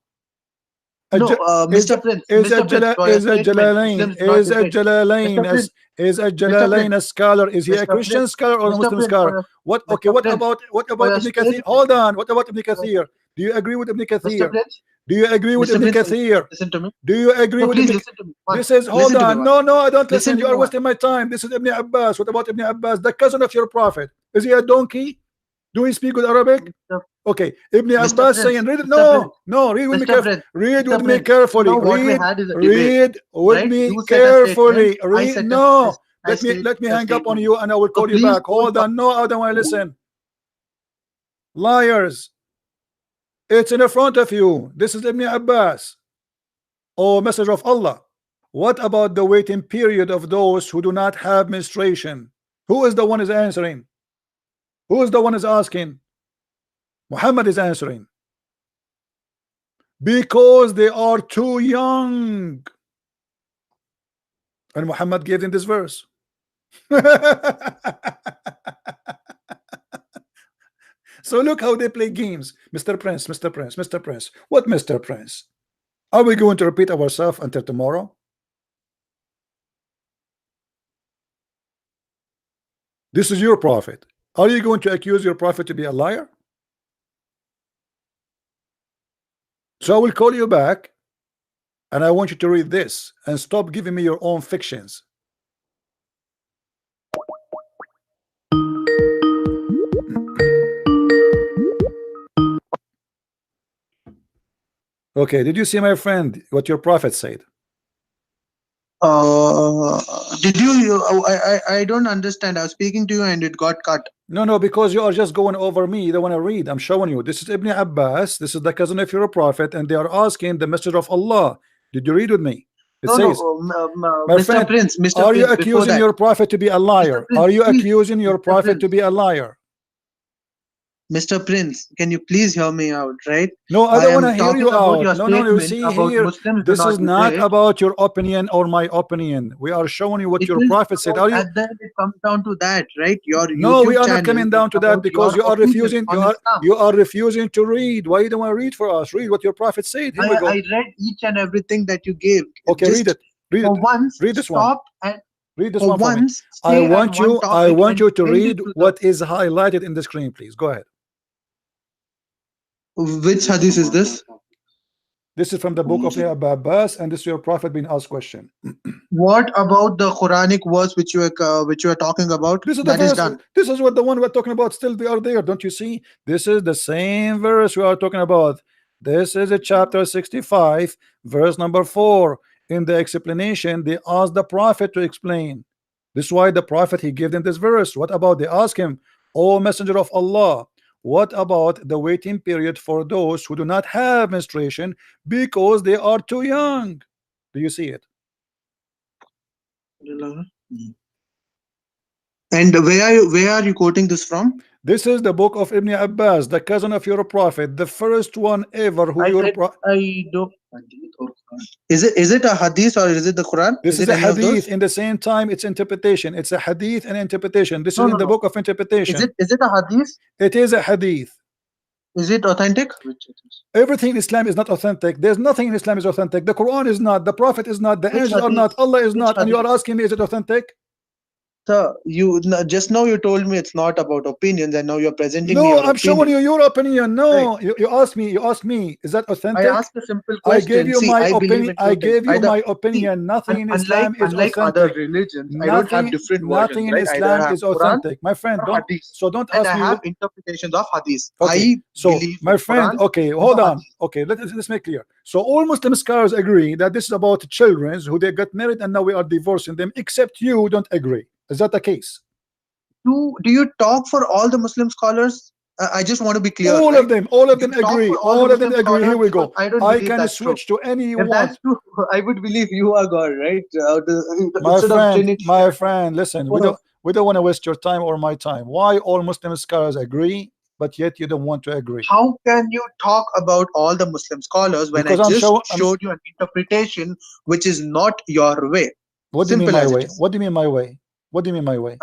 No, Is Mr. Prince, Mr. Prince, for your statement, Islam is not debate. Mr. Prince, Is a Mr. Jalalain Prince, a scholar? Is he a Mr. Christian Prince, scholar or a Mr. Muslim Prince, scholar? What? Okay. Mr. Prince, What for about your Ibn Kathir? statement, Hold on. What about Ibn Kathir? Do you agree with Ibn Mr. Kathir? Prince, Do you agree with Mr. Ibn Prince, Kathir? listen to me. Do you agree No, with please Ibn? listen to me once. This is hold Listen to me on. once. No, I don't Listen listen. to You me are once. wasting my time. This is Ibn Abbas. What about Ibn Abbas, the cousin of your prophet? Is he a donkey? Do we speak with Arabic? Okay, Ibn Mr. Abbas Prince, saying, read it. Mr. Prince, No, read with me Mr. carefully. Prince, Read with Mr. me Prince. So carefully. now what we had is a debate, Read with right? me You said a statement. carefully. I Read. said No, I let me a hang up on statement. you, and I will So call you please back. don't Hold on. No, I don't want to listen. Liars. It's in front of you. This is Ibn Abbas. O Messenger of Allah, what about the waiting period of those who do not have menstruation? Who is the one is answering? Who is the one is asking? Muhammad is answering. Because they are too young. And Muhammad gave them this verse. So look how they play games. Mr. Prince, Mr. Prince, Mr. Prince. What Mr. Prince? Are we going to repeat ourselves until tomorrow? This is your prophet. Are you going to accuse your prophet to be a liar? So I will call you back and I want you to read this and stop giving me your own fictions. Okay, did you see, my friend, what your prophet said? Did you? I don't understand. I was speaking to you and it got cut. No, because you are just going over me. You don't want to read. I'm showing you. This is Ibn Abbas. This is the cousin of your prophet, and they are asking the Messenger of Allah. Did you read with me? It says, my Mr. friend, Prince, Mr. are you Prince, before accusing that, your prophet to be a liar? Prince, Are you please, accusing your Mr. prophet to Prince. be a liar? Mr. Prince, can you please hear me out, right? No, I I don't want am to hear talking you about your out. No, you statement see about here, Muslims do this not is not wait. about your opinion or my opinion. We are showing you what It your is prophet said. about, Are you? at the end it comes down to that, right? Your No, we YouTube are not channel coming is down to that about because your you are opinion refusing. on Islam. You are refusing to read. Why you don't want to read for us? Read what your prophet said. Here we go. I read each and everything that you gave. Okay, read Just it. Read for it. once, Read this one. stop and Read this for one for me. once stay at one I topic want and you to end it read to the what is highlighted in the screen, please. Go ahead. which hadith is this? This is from the book of Abbas, and this is your prophet being asked question. What about the Quranic verse which you are talking about? This is the That is verse. done. This is what the one we're talking about. Still, they are there. Don't you see? This is the same verse we are talking about. This is a chapter 65, verse number 4. In the explanation, they asked the prophet to explain. This is why the prophet he gave them this verse. What about they ask him, O Messenger of Allah, what about the waiting period for those who do not have menstruation because they are too young? Do you see it? And where are you quoting this from? This is the book of Ibn Abbas, the cousin of your prophet, the first one ever who I said I don't. Is it a hadith or is it the Quran? This is it a any of hadith. those? In the same time, it's interpretation. It's a hadith and interpretation. This is in the No. book of interpretation. Is it a hadith? It is a hadith. Is it authentic? Everything in Islam is not authentic. There's nothing in Islam is authentic. The Quran is not. The Prophet is not. The Which angels are hadith? not. Allah is Which not. And you hadith? are asking me, is it authentic? Sir, just now you told me it's not about opinions, and now you're presenting me No, your I'm showing you opinion. your opinion. No, Right. you asked me. You asked me. Is that I authentic? asked a simple I gave question. you See, my I believe opinion. in two I things. gave you Either my see, opinion. Nothing in unlike Islam is other authentic. religions, I don't have Nothing, different versions, nothing in right? Either I Islam have is Quran authentic, my friend. or Don't hadith, don't and ask I me. have interpretations of hadith. Okay, I so believe my in friend, Quran okay, and hold the on. hadith. Okay, let's make clear. So all Muslim scholars agree that this is about children who they got married and now we are divorcing them, except you don't agree. Is that the case? Do you talk for all the Muslim scholars? I just want to be clear, All right? of them Do you talk agree. for all the All of them Muslim agree. Here scholars? we Because go. I don't I believe can that's true. switch to any you If want. that's true, I would believe you are God, right? My Instead of friend, Trinity. listen, What else? we don't want to waste your time or my time. Why all Muslim scholars agree, but yet you don't want to agree? How can you talk about all the Muslim scholars when I Because I'm just sure showed you an interpretation which is not your way? what do you mean Simple my as it way? is. What do you mean my way? What do you mean my way?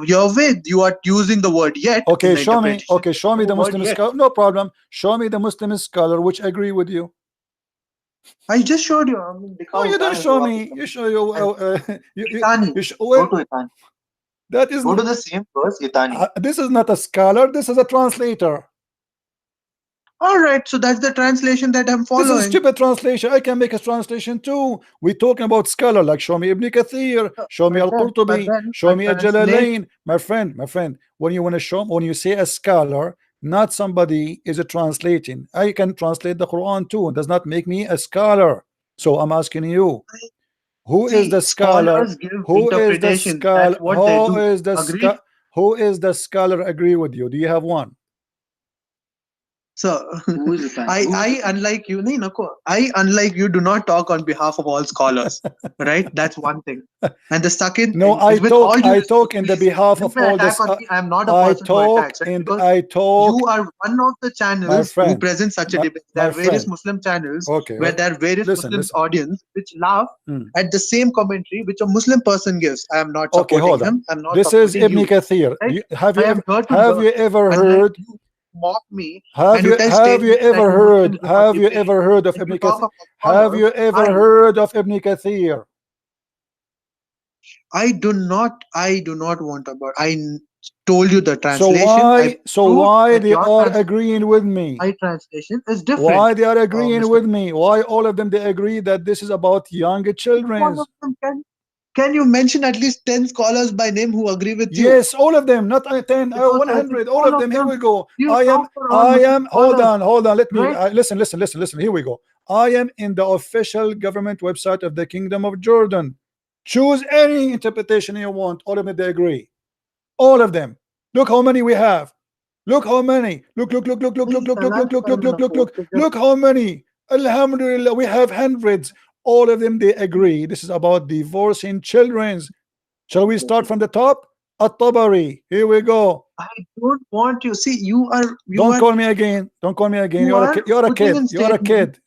Your way, you are using the word yet in Okay, the show me. interpretation. Okay, There's show me no the word Muslim yet. scholar. No problem. Show me the Muslim scholar which agree with you. I just showed you. I mean, No, दिखाओ you don't कहाँ है show वो me. वापस You show you. Itani. You show, Go to Itani. that is Go to the same verse, Itani. this is not a scholar. This is a translator. All right, so that's the translation that I'm This is following. stupid translation. I can make a translation too. We're talking about scholar, like show me Ibn Kathir, show me But Al-Qurtubi, then show a me translate. Al-Jalalain. My friend, when you want to show, when you say a scholar, not somebody is a translating. I can translate the Quran too. It does not make me a scholar. So I'm asking you, who is the See, scholar? scholars give Who is the interpretations. That's scholar? what they do. Who is the Agreed? scholar agree with you? Do you have one? So Who is the fan? I unlike you do not talk on behalf of all scholars, right? That's one thing. And the second No, thing is, with all due I respect, talk in the please, behalf you of may all attack this. on me. I am not a I person who talk attacks, right? and Because I talk, you are one of the my channels who friend, present such a debate. There my are various friend. Muslim channels Okay, where there are various listen, Muslim listen. audience which laugh Hmm. at the same commentary which a Muslim person gives. I am not Okay, supporting hold on. him. I'm not This is supporting Ibn you, Kathir. right? Have I you am ever here to learn. Unlike heard? you mock me and you tell Have you statements that ever Muslims heard? do not Have you debate, ever heard of and you Ibn talk Kathir? about Have scholars. you ever heard of Ibn Kathir? I do not want about. Told you the So translation. I proved why that they your are translation, agreeing with me? my translation is different, Why they are agreeing Mr. with me? Why all of them they agree that this is about young One of children's? them can you mention at least 10 scholars by name who agree with you? Yes, all of them, not 10, Because I think 100, all all of of them. Here them. we go. You talk for all I Muslim am. scholars, Hold on. Let me right? listen. Here we go. I am in the official government website of the Kingdom of Jordan. Choose any interpretation you want. All of them they agree. All of them. Look how many we have. Look how many. Please allow time in the post. Look how many. Alhamdulillah, we have hundreds. All of them they agree. This is about divorcing children's. Shall we start from the top? At-Tabari. Here we go. I don't want you. See, Don't call me again. Don't call me again. you You're a are kid. You're a putting kid. in You're a statements. kid.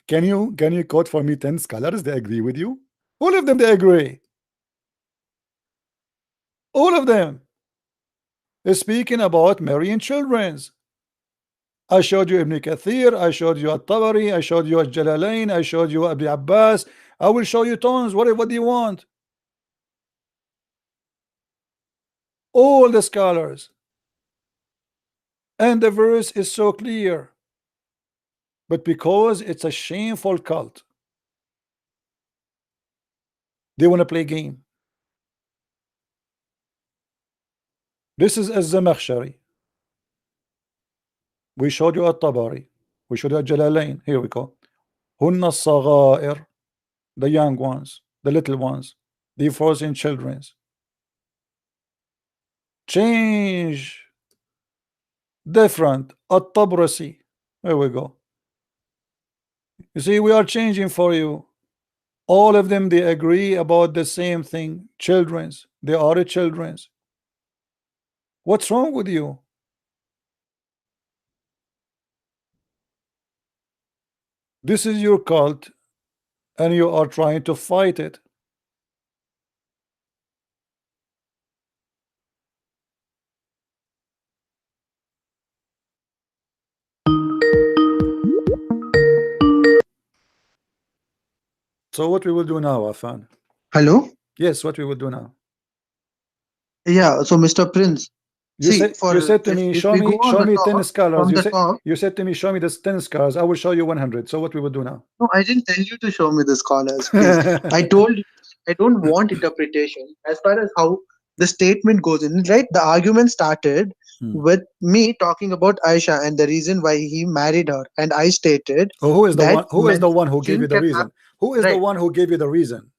Can you quote for me 10 scholars they agree with you? All of them they agree. All of them. They're speaking about marrying children's. I showed you Ibn Kathir, I showed you At-Tabari, I showed you Al-Jalalain, I showed you Abu Abbas. I will show you tons. What do you want? All the scholars. And the verse is so clear. But because it's a shameful cult, they want to play game. This is Az-Zamakhshari. We showed you At-Tabari. We showed you Al-Jalalain. Here we go. Hunna Saghair, the young ones, the little ones, the frozen children's. Change different At-Tabrasi. There we go. You see, we are changing for you. All of them they agree about the same thing. Children's. They are children's. What's wrong with you? This is your cult and you are trying to fight it. So what we will do now, Afan? Hello? Yes, what we will do now. Yeah, so Mr. Prince, see, you said to if, me, if we go on show the me 10 top, scholars. from the top, You said to me, show me the 10 scholars. I will show you 100. So what we will do now? no, I didn't tell you to show me the scholars, please. I told you, I don't want interpretation as far as how the statement goes in, right? The argument started with me talking about Aisha and the reason why he married her. And I stated Oh, who is the that one? Who is the one who gave you menstruation the can happen, reason? Who is the right? one who gave you the reason?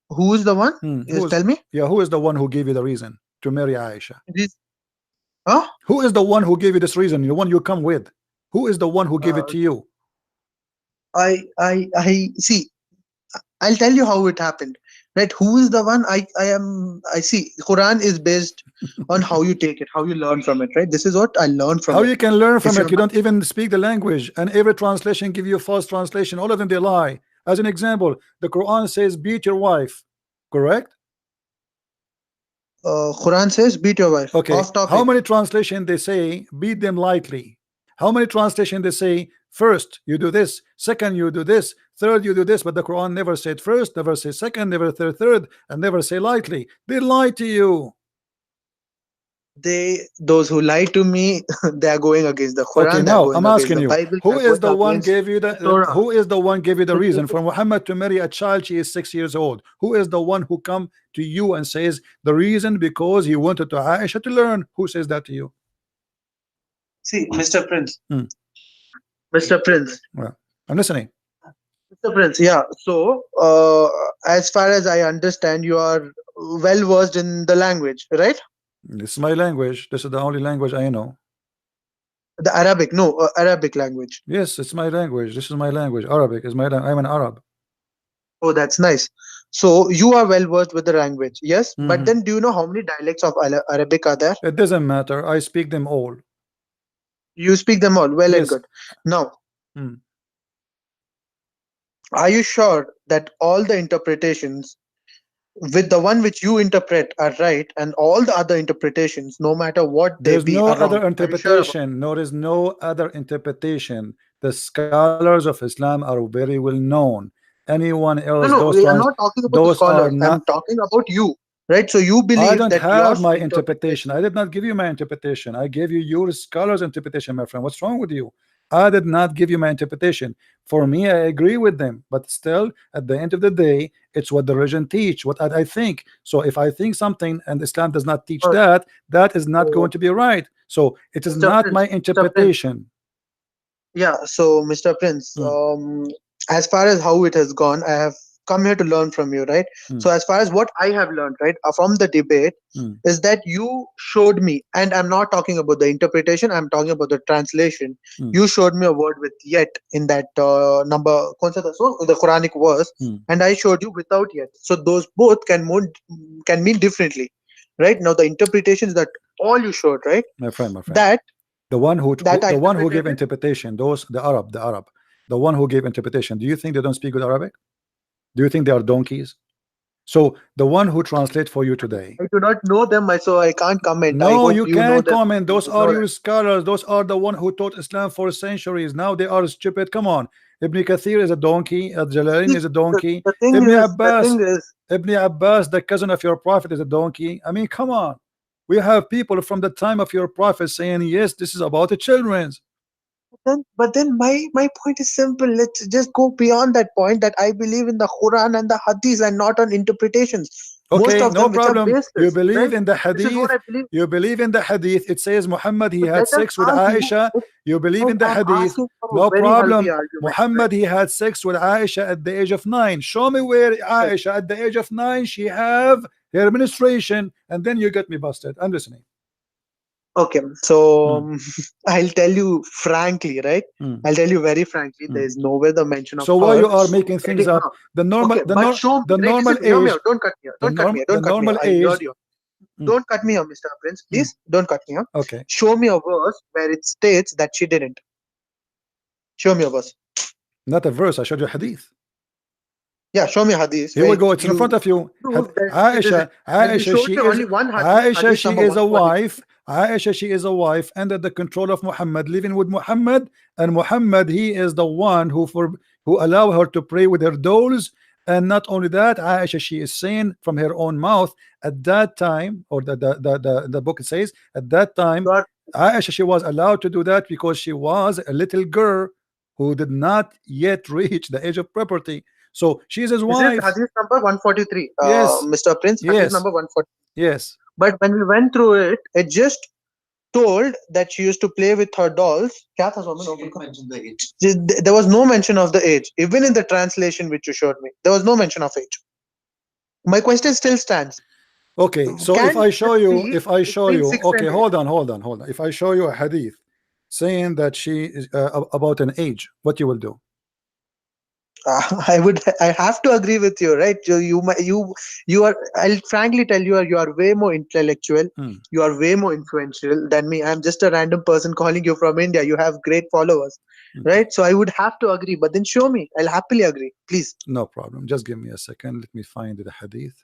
Who is the one? Who Yes, is? tell me. Yeah, who is the one who gave you the reason to marry Aisha? This, huh? Who is the one who gave you this reason? The one you come with. Who is the one who gave it Uh, to you? I see. I'll tell you how it happened. Right? Who is the one? I see. Quran is based on how you take it, how you learn from it. Right? This is what I learned from How it. you can learn If from you're it? You don't even speak the language, and every translation give you a false translation. All of them they lie. As an example, the Quran says beat your wife, correct? Quran says beat your wife. Okay. Off How topic. many translation they say beat them lightly? How many translation they say first you do this, second you do this, third you do this? But the Quran never said first, never say second, never third, and never say lightly. They lie to you. Those who lie to me, they are going against the Okay, Quran. They are now going I'm against asking the you, Bible. They who are is going the one against gave you the Torah. who is the one gave you the The reason truth for Muhammad to marry a child she is 6 years old? Who is the one who come to you and says the reason because he wanted to Aisha to learn? Who says that to you? See, Mr. Prince. Hmm. Mr. Prince. Well, I'm listening. Mr. Prince, yeah. So, as far as I understand, you are well versed in the language, right? This is my language. This is the only language I know. The Arabic, no, Arabic language. Yes, it's my language. This is my language. Arabic is my I'm an Arab. Oh, that's nice. So, you are well versed with the language, yes. But Hmm. then, do you know how many dialects of Arabic are there? It doesn't matter. I speak them all. You speak them all, well and Yes. good. Now, Hmm. are you sure that all the interpretations with the one which you interpret are right and all the other interpretations, no matter what they There's be, no are wrong? other Are you sure about interpretation. There is no other interpretation. The scholars of Islam are very well known. Anyone else, No, no, we are not talking about the those are scholars. I'm not. talking about you, right? So you I believe don't that your have my interpretation. interpretation. I did not give you my interpretation. I gave you your scholar's interpretation, my friend. What's wrong with you? I did not give you my interpretation. For me, I agree with them, but still, at the end of the day, it's what the religion teach, what I think. So if I think something and Islam does not teach Uh, that, that is not going so, to be right. So it is Mr. not my Prince, Mr. Prince, interpretation. yeah. So, Mr. Prince, Mm, as far as how it has gone, I have come here to learn from you, right? mm, So, as far as what I have learned, right, from the debate, mm, is that you showed me, and I'm not talking about the interpretation, I'm talking about the translation. mm, You showed me a word with yet in that number, kaun sa tha, so the Quranic verse, mm. and I showed you without yet. So those both can mean differently, right? Now the interpretations that all you showed, right? My friend. That The I one who gave interpreted. interpretation, those the Arab, the one who gave interpretation. Do you think they don't speak good Arabic? Do you think they are donkeys? So the one who translate for you today. I do not know them, so I can't comment. I No, hope you you know can't them. comment. You Those would are know your that. scholars. Those are the one who taught Islam for centuries. Now they are stupid. Come on. Ibn Kathir is a donkey. Al-Jalalain See, is a donkey. the thing Ibn is, the Abbas, thing is, Ibn Abbas, the cousin of your prophet, is a donkey. I mean, come on. We have people from the time of your prophet saying, yes, this is about the children's. but then my point is simple. Let's just go beyond that point that I believe in the Quran and the Hadith and not on interpretations. Most Okay, of no them which are problem. You baseless, believe right? in the This is what hadith. I believe. You believe in the hadith. It says Muhammad he But had let us sex with argue. Aisha. You believe But in the I'm hadith. asking for a No very healthy problem. argument, right? Muhammad he had sex with Aisha at the age of 9. Show me where Yes. Aisha at the age of 9 she have her menstruation, and then you get me busted. I'm listening. Okay, so Hmm, I'll tell you frankly, right? hmm, I'll tell you very frankly, there hmm. is nowhere the mention of So why her you are making things getting up? her. Okay, The but show me, the right? normal Listen, hear me age, out. Don't cut me here. Don't cut me here. the Don't cut me here. normal I age. heard you. Hmm, Don't cut me here, Mr. Prince. hmm. Please don't cut me here. Okay, Show me a verse where it states that she didn't. Show me a verse. not a verse. I showed you hadith. Yeah, show me a hadith Here we where go. It's in front you of you. prove that she Aisha, doesn't. And you showed me only one hadith, Aisha, hadith she number is a 143. wife. Aisha, she is a wife under the control of Muhammad, living with Muhammad, and Muhammad, he is the one who allow her to pray with her dolls. And not only that, Aisha, she is saying from her own mouth at that time, or the book says at that time, You are, Aisha, she was allowed to do that because she was a little girl who did not yet reach the age of puberty. So she's his this is wife. hadith number 143, Yes, Mr. Prince, hadith yes, number 143. yes. But when we went through it, it just told that she used to play with her dolls. क्या था Soman? Open कर. There was no mention of the age. Even in the translation which you showed me, there was no mention of age. My question still stands. Okay, so Can this be if I show between you, 6 okay, and 8? hold on. If I show you a hadith saying that she is about an age, what you will do? I have to agree with you, right? You are. I'll frankly tell you, you are way more intellectual. Hmm. You are way more influential than me. I'm just a random person calling you from India. You have great followers, Okay, right? So I would have to agree. But then show me. I'll happily agree. Please. no problem. Just give me a second. Let me find the hadith.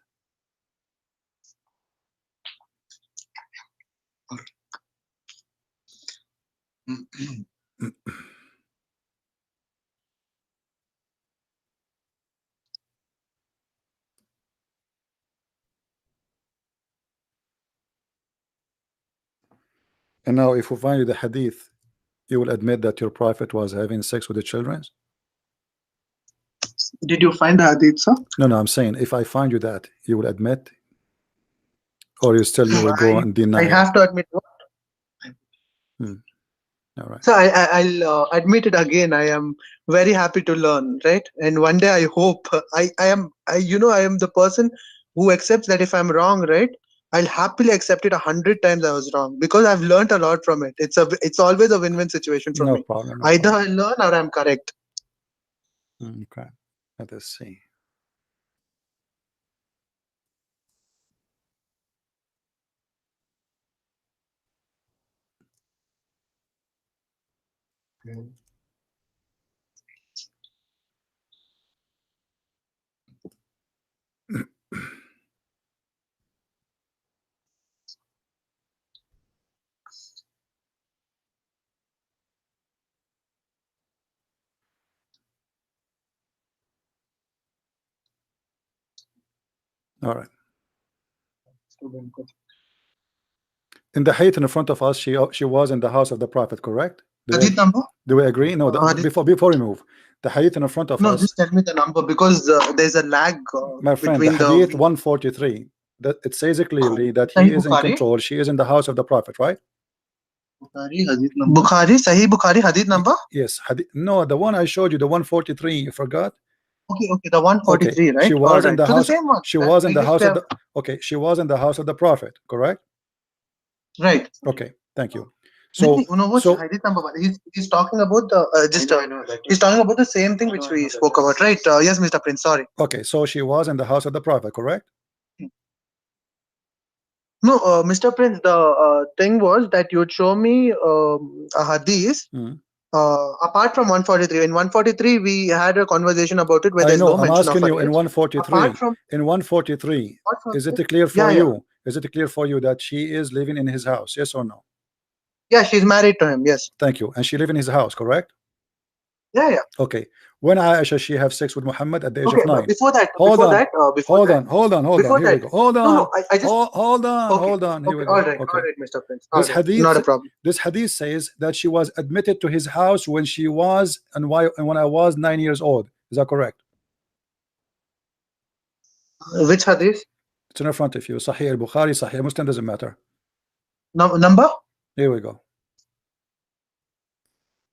And now, if we find you the hadith, you will admit that your prophet was having sex with the children. Did you find the hadith, sir? No, I'm saying if I find you that, you will admit, or you still you will go I and I deny. have to admit. Hmm. All right. So I'll admit it again. I am very happy to learn, right? And one day I hope I am the person who accepts that if I'm wrong, right? I'll happily accept it 100 times I was wrong because I've learned a lot from it. It's always a win-win situation for No me. problem. No Either problem. I learn or I'm correct. Okay. Let us see. All right. In the height in front of us, she was in the house of the Prophet, correct? Hadith number? Do we agree? No. Hadith. Before we move, the hadith in front of No, us, just tell me the number because there's a lag my friend, the between hadith the 143. That it says clearly that he Sahih is in Bukhari. control. She is in the house of the Prophet, right? Sahih Bukhari, Hadith number? Yes. No, the one I showed you, the 143. You forgot? Okay, the Okay. 143, right? She All was in right. the So house. the same one. She that was in the previously house of I've- the. Okay. She was in the house of the Prophet, correct? Right. Okay. Thank you. So, what's so Hadith number one? He's talking about the he's talking about the same thing which we spoke about, right? Yes, Mr. Prince. Sorry. okay. So she was in the house of the Prophet, correct? No, Mr. Prince. The thing was that you'd show me a hadith. Mm. Apart from 143, in 143 we had a conversation about it where I there's know. no I'm mention asking of you in hadith. 143. Apart from In 143, is it this, clear for yeah. you? Is it clear for you that she is living in his house? Yes or no? Yeah, she's married to him. Yes. Thank you. And she live in his house, correct? Yeah. Okay. When Aisha she have sex with Muhammad at the age Okay, of 9. but before that, Hold on. before that, Hold on. before Here we that, go. Hold no, on. I just Hold on. okay, Hold on. Here okay, we go. all right, Okay. Mr. Prince. This All right, hadith, not a problem. this hadith says that she was admitted to his house when she was and when I was 9 years old. Is that correct? Which hadith? It's in front of you. Sahih al-Bukhari, Sahih Muslim, doesn't matter. Number? Here we go.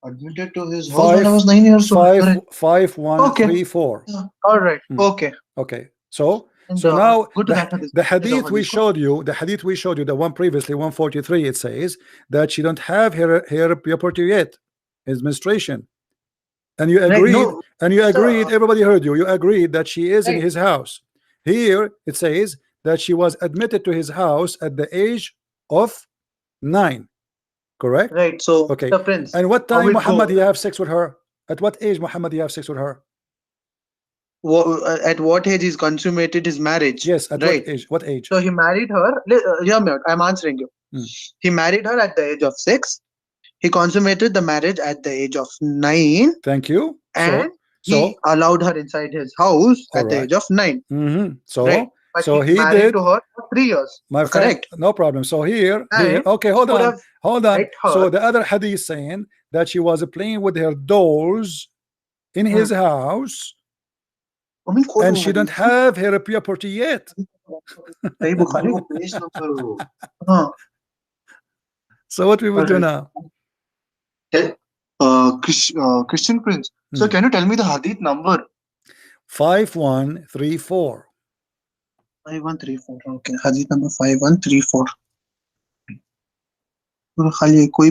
Admitted to his house when I was 9 years old. 5134. Okay. All right. Okay. Okay. So And, now go to that hadith. the hadith we showed you, the one previously, 143, it says that she don't have her puberty yet, his menstruation. And you agreed, everybody heard you. You agreed that she is in his house. Here it says that she was admitted to his house at the age of 9. Correct? Right. So, okay. the Prince. And what time Muhammad you have sex with her? At what age Muhammad you have sex with her? At what age he's consummated his marriage? Yes. At right. what age? What age? So he married her. Hear me out. I'm answering you. He married her at the age of 6. He consummated the marriage at the age of 9. Thank you. And he allowed her inside his house at the age of 9. So, right. But so he he married did to her for 3 years. My friend, correct? No problem. So here, okay, hold on. So the other hadith saying that she was playing with her dolls in his house, and she don't have her puberty yet. So what we will do now? Christian Prince. So can you tell me the hadith number? 5134. 5134. Okay. Hadith number 5134. खाली कोई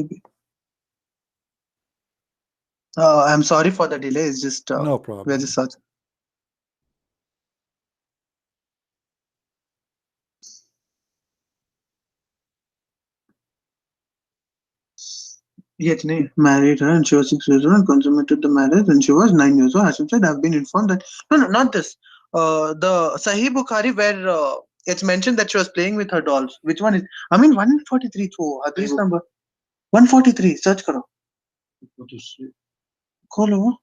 भी I'm sorry for the delay. It's just no problem. We're just searching. Yet married her and she was 6 years old and consummated the marriage and she was 9 years old. As I said, I've been informed that no, not this. The Sahih Bukhari where it's mentioned that she was playing with her dolls. Which one is? I mean 143. So hadith number 143. Search karo. Kolo.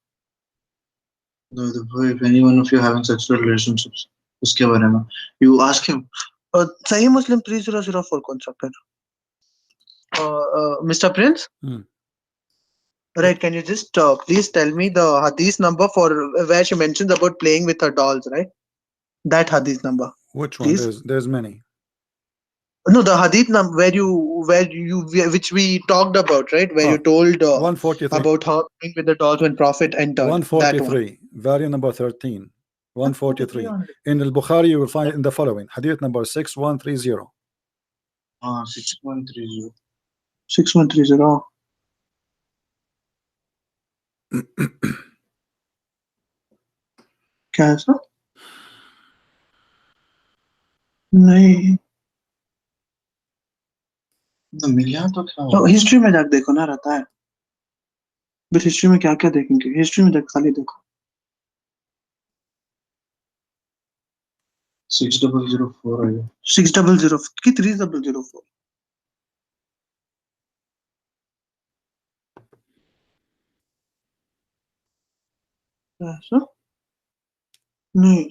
If any one of you having sexual relationships, uske bare mein you ask him. Sahih Muslim 3004 कौन सा फिर? Mr. Prince? Right, can you just please tell me the hadith number for where she mentions about playing with her dolls, right? That hadith number. Which one? please. There's many. No, the hadith which we talked about, right? Where you told 143. about her being with the dolls when Prophet entered. That one. 143. Variant number 13. 143. only. In al-Bukhari, you will find it in the following. Hadith number 6130. 6130. 6130. क्या है sir? नहीं तो मिल यहाँ तो क्या तो history में जाके देखो ना, रहता है। बट हिस्ट्री में क्या क्या देखेंगे? हिस्ट्री में जाके खाली देखो। 6004 है। 600 की 3004। ऐसा? नहीं।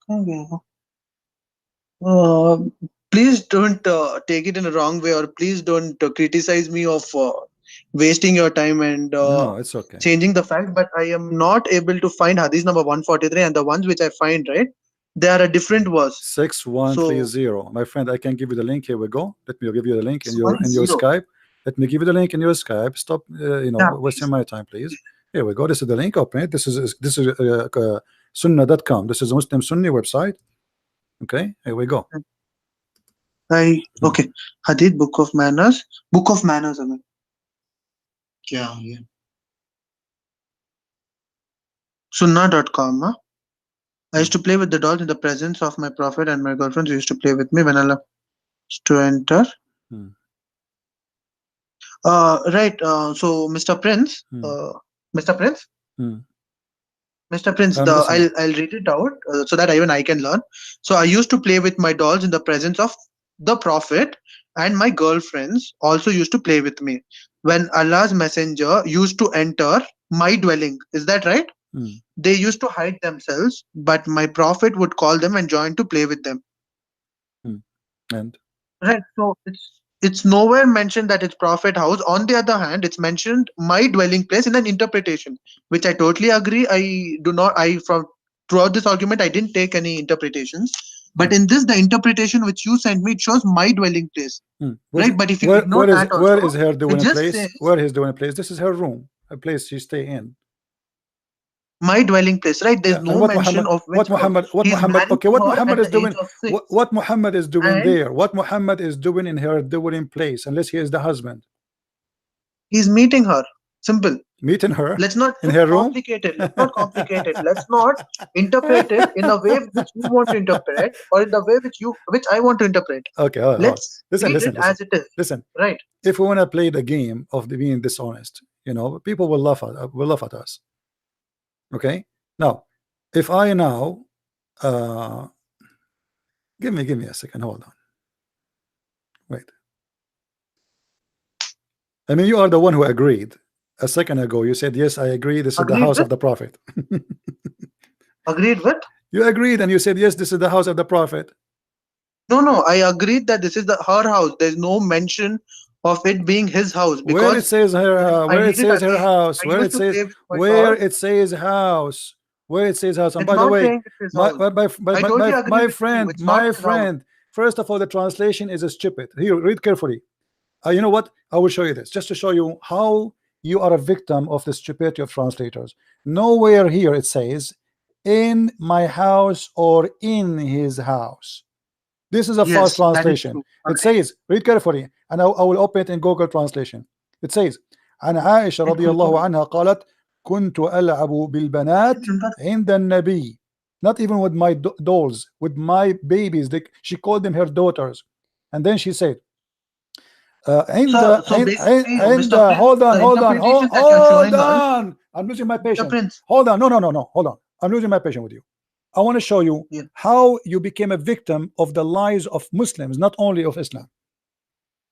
कहाँ गया वो? Please don't take it in a wrong way, or please don't criticize me of wasting your time and No, it's okay. changing the fact. But I am not able to find hadith number 143, and the ones which I find, right, they are a different verse. 6130. My friend, I can give you the link. Here we go. Let me give you the link in your 10. Skype. Let me give you the link in your Skype. Stop, Yeah, wasting my time, please. Here we go. This is the link. Open it. This is sunnah.com. This is a Muslim Sunni website. Okay, here we go. Okay. Hadith, Book of Manners. Book of Manners, I mean. क्या ये? Sunnah.com. Huh? I used to play with the dolls in the presence of my prophet, and my girlfriends used to play with me when Allah used to enter. Hmm. Right. So, Mr. Prince, Mr. Prince, Hmm. Mr. Prince, I'm listening. I'll read it out so that even I can learn. So, I used to play with my dolls in the presence of the prophet, and my girlfriends also used to play with me when Allah's messenger used to enter my dwelling. Is that right? Hmm. They used to hide themselves, but my prophet would call them and join to play with them. And Right. So it's nowhere mentioned that it's prophet house. On the other hand, it's mentioned my dwelling place in an interpretation, which I totally agree. I do not. From throughout this argument, I didn't take any interpretations. But in this, the interpretation which you sent me, it shows my dwelling place. Right. But if you ignore that also, where is her dwelling just place? says Where is dwelling place? This is her room, a place she stay in. my dwelling place, right? There's Yeah, no mention of which house. what He's Muhammad married okay, to what her Muhammad at is the doing? age of 6. What Muhammad is doing And there? What Muhammad is doing in her dwelling place, unless he is the husband? he's meeting her. Simple. Meeting her Let's not in her room? complicate it. Let's not complicate it. Let's not interpret it in a way which you want to interpret, or in the way which I want to interpret. Okay, all right. Let's Listen, read it as it is. listen. Right. If we want to play the game of being dishonest, people will laugh at us. Okay. Now, if I now give me a second, hold on. Wait. I mean, you are the one who agreed a second ago. You said, yes, I agree, this is the house of the prophet. Agreed with? You agreed and you said, yes, this is the house of the prophet. No, I agreed that this is her house. There's no mention of it being his house, because where it says her where it says her house, where it says house, and by the way, my friend, first of all, the translation is stupid. Here, read carefully. You know what, I will show you this just to show you how you are a victim of the stupidity of translators. Nowhere here it says in my house or in his house. This is a false translation. It says, read carefully, and I will open it in Google Translation. It says, عن عائشة رضي الله عنها قالت كنت ألعب بالبنات عند النبي. Not even with my dolls, with my babies. She called them her daughters. And then she said, hold on. I'm losing my patience. Hold on. No. Hold on. I'm losing my patience with you. I want to show you how you became a victim of the lies of Muslims, not only of Islam.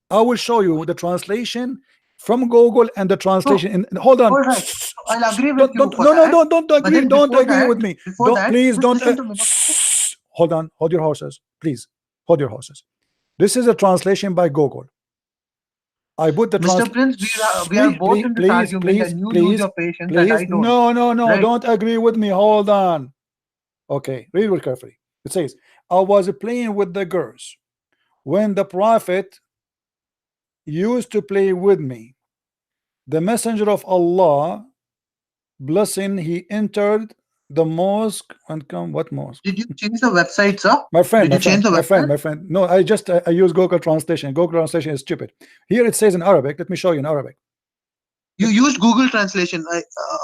I will show you the translation from Google and the translation. Hold on. All right. I'll agree with you. Don't agree. Don't agree with me. Please don't. Hold on. Hold your horses. Please hold your horses. This is a translation by Google. I put the Mr. Prince, we are both in this argument, and you lose your patience, and I don't. No, no, no, Right? don't agree with me. Hold on. Okay, read it carefully. It says, I was playing with the girls when the prophet used to play with me. The messenger of Allah, blessing, he entered the mosque and come. What mosque? Did you change the website, sir? My friend, Did you change the website? my friend. No, I just I use Google Translation. Google Translation is stupid. Here it says in Arabic. Let me show you in Arabic. You used Google Translation.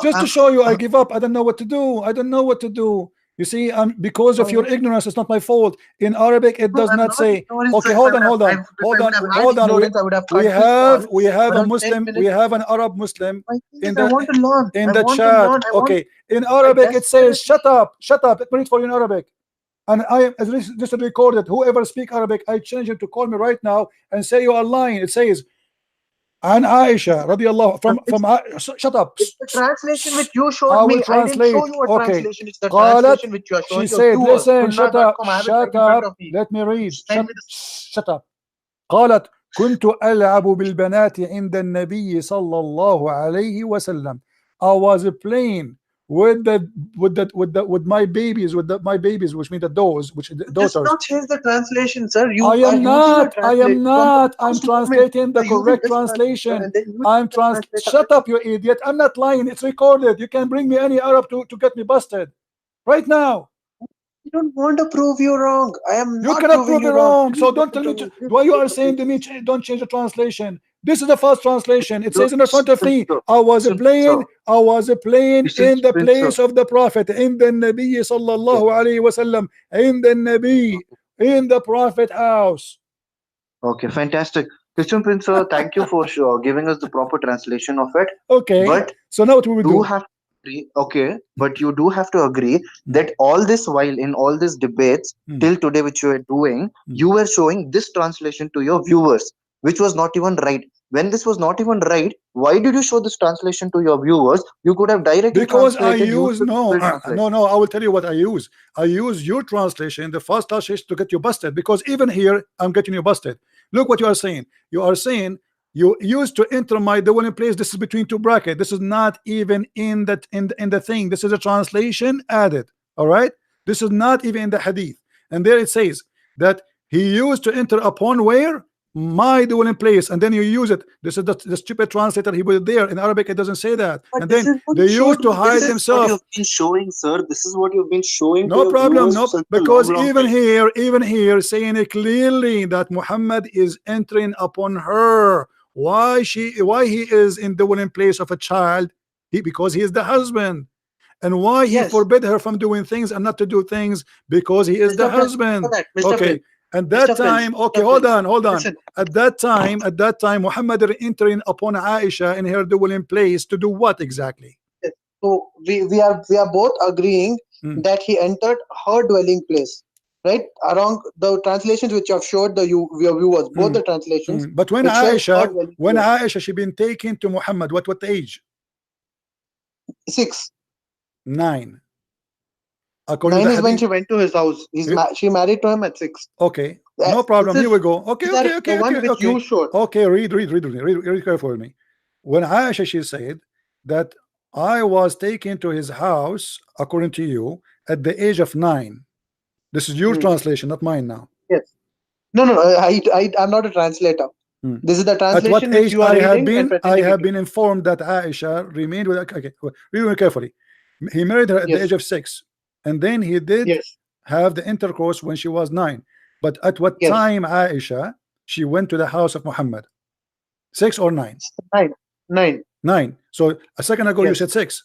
Just to show you, I give up. I don't know what to do. I don't know what to do. You see, because of your ignorance, it's not my fault. In Arabic, it does not say. Okay, hold on, hold on, hold on, hold on. We have a Muslim. We have an Arab Muslim in I want to learn. in the chat. Okay, in Arabic it says, "Shut up, shut up." Let me read for you in Arabic. And I just recorded. Whoever speak Arabic, I change him to call me right now and say you are lying. It says, and Aisha radiallahu shut up. It's the translation which you showed me. I didn't show you a Okay. translation. It's the translation which you are showing. She said, listen, shut up, shut up. let me read. Shut up. قالت كنت ألعب بالبنات عند النبي صلى الله عليه وسلم. I was playing with my babies, which mean the daughters, Just not change the translation, sir. I am not. I'm translating the correct translation. Shut up, you idiot. I'm not lying. It's recorded. You can bring me any Arab to get me busted right now. You don't want to prove you wrong. I am. You cannot prove me wrong. So don't tell me why you are saying to me don't change the translation. This is the first translation. It says in the front of me, I was playing in the place of the Prophet, in the Nabi sallallahu alayhi wasallam, in the Nabi, in the Prophet house. Okay, fantastic. Christian Prince, sir, thank you for giving us the proper translation of it. Okay. But so now what we do? Okay, but you do have to agree that all this while in all these debates till today which you are doing, you were showing this translation to your viewers, which was not even right. When this was not even right, why did you show this translation to your viewers? You could have directly because I translated. use no. I will tell you what I use. I use your translation, the first translation, to get you busted. Because even here, I'm getting you busted. Look what you are saying. You are saying you used to enter my dwelling place. This is between two brackets. This is not even in that in the thing. This is a translation added. All right. This is not even in the hadith. And there it says that he used to enter upon where my dwelling place, and then you use it. This is the stupid translator. He put it there. In Arabic, it doesn't say that. But and then they used to hide themselves. You've been showing, sir. This is what you've been showing. No problem. No, because even here, saying it clearly that Muhammad is entering upon her. Why he is in the dwelling place of a child? Because he is the husband. And why he forbid her from doing things and not to do things? Because he is the husband. Okay. And that time, okay, hold on. Listen. At that time, Muhammad entering upon Aisha in her dwelling place to do what exactly? So we are both agreeing that he entered her dwelling place, right? Around the translations which have showed your viewers, both the translations. But when Aisha she been taken to Muhammad, what age? 6. 9. 9 is when she went to his house. She married to him at 6. Okay, no problem. Here we go. Okay. You showed. Okay, read carefully. When Aisha she said that I was taken to his house, according to you, at the age of 9. This is your translation, not mine now. Yes. No. I'm not a translator. This is the translation. At what age I have been informed that Aisha remained with. Okay, read carefully. He married her at the age of 6. And then he did have the intercourse when she was 9. But at what time Aisha she went to the house of Muhammad? 6 or 9? 9. So a second ago you said 6.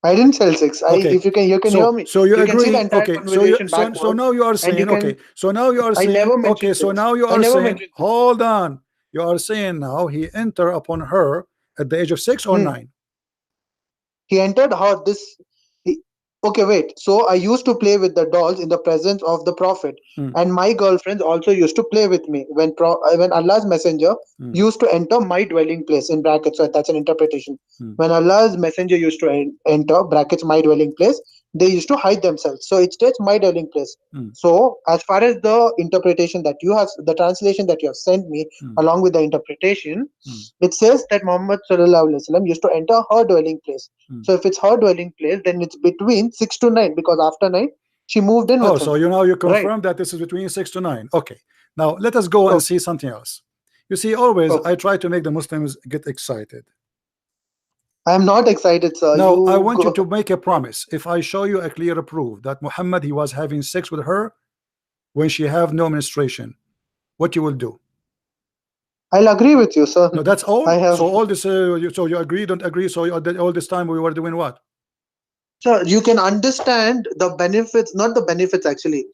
I didn't say 6. Okay. If you can hear me. So you agree? Can see the entire okay. So now you are saying okay. So now you are saying okay. So now you are saying hold on. You are saying now he entered upon her at the age of 6 or 9. He entered her okay, wait. So I used to play with the dolls in the presence of the Prophet, and my girlfriends also used to play with me when Allah's messenger used to enter my dwelling place in brackets. So that's an interpretation. When Allah's messenger used to enter brackets my dwelling place, they used to hide themselves. So it states my dwelling place. So as far as the interpretation that you have, the translation that you have sent me along with the interpretation, it says that Muhammad sallallahu alaihi wasallam used to enter her dwelling place. So if it's her dwelling place, then it's between 6 to 9, because after 9 she moved in with him. So you confirm that this is between 6 to 9. Okay, now let us go and see something else. You see, always I try to make the Muslims get excited. I am not excited, sir. No, I want you to make a promise. If I show you a clear proof that Muhammad, he was having sex with her when she have no menstruation, what you will do? I'll agree with you, sir. No, that's all. I have... So all this, so you agree, don't agree? So all this time we were doing what? Sir, you can understand the benefits, not the benefits actually,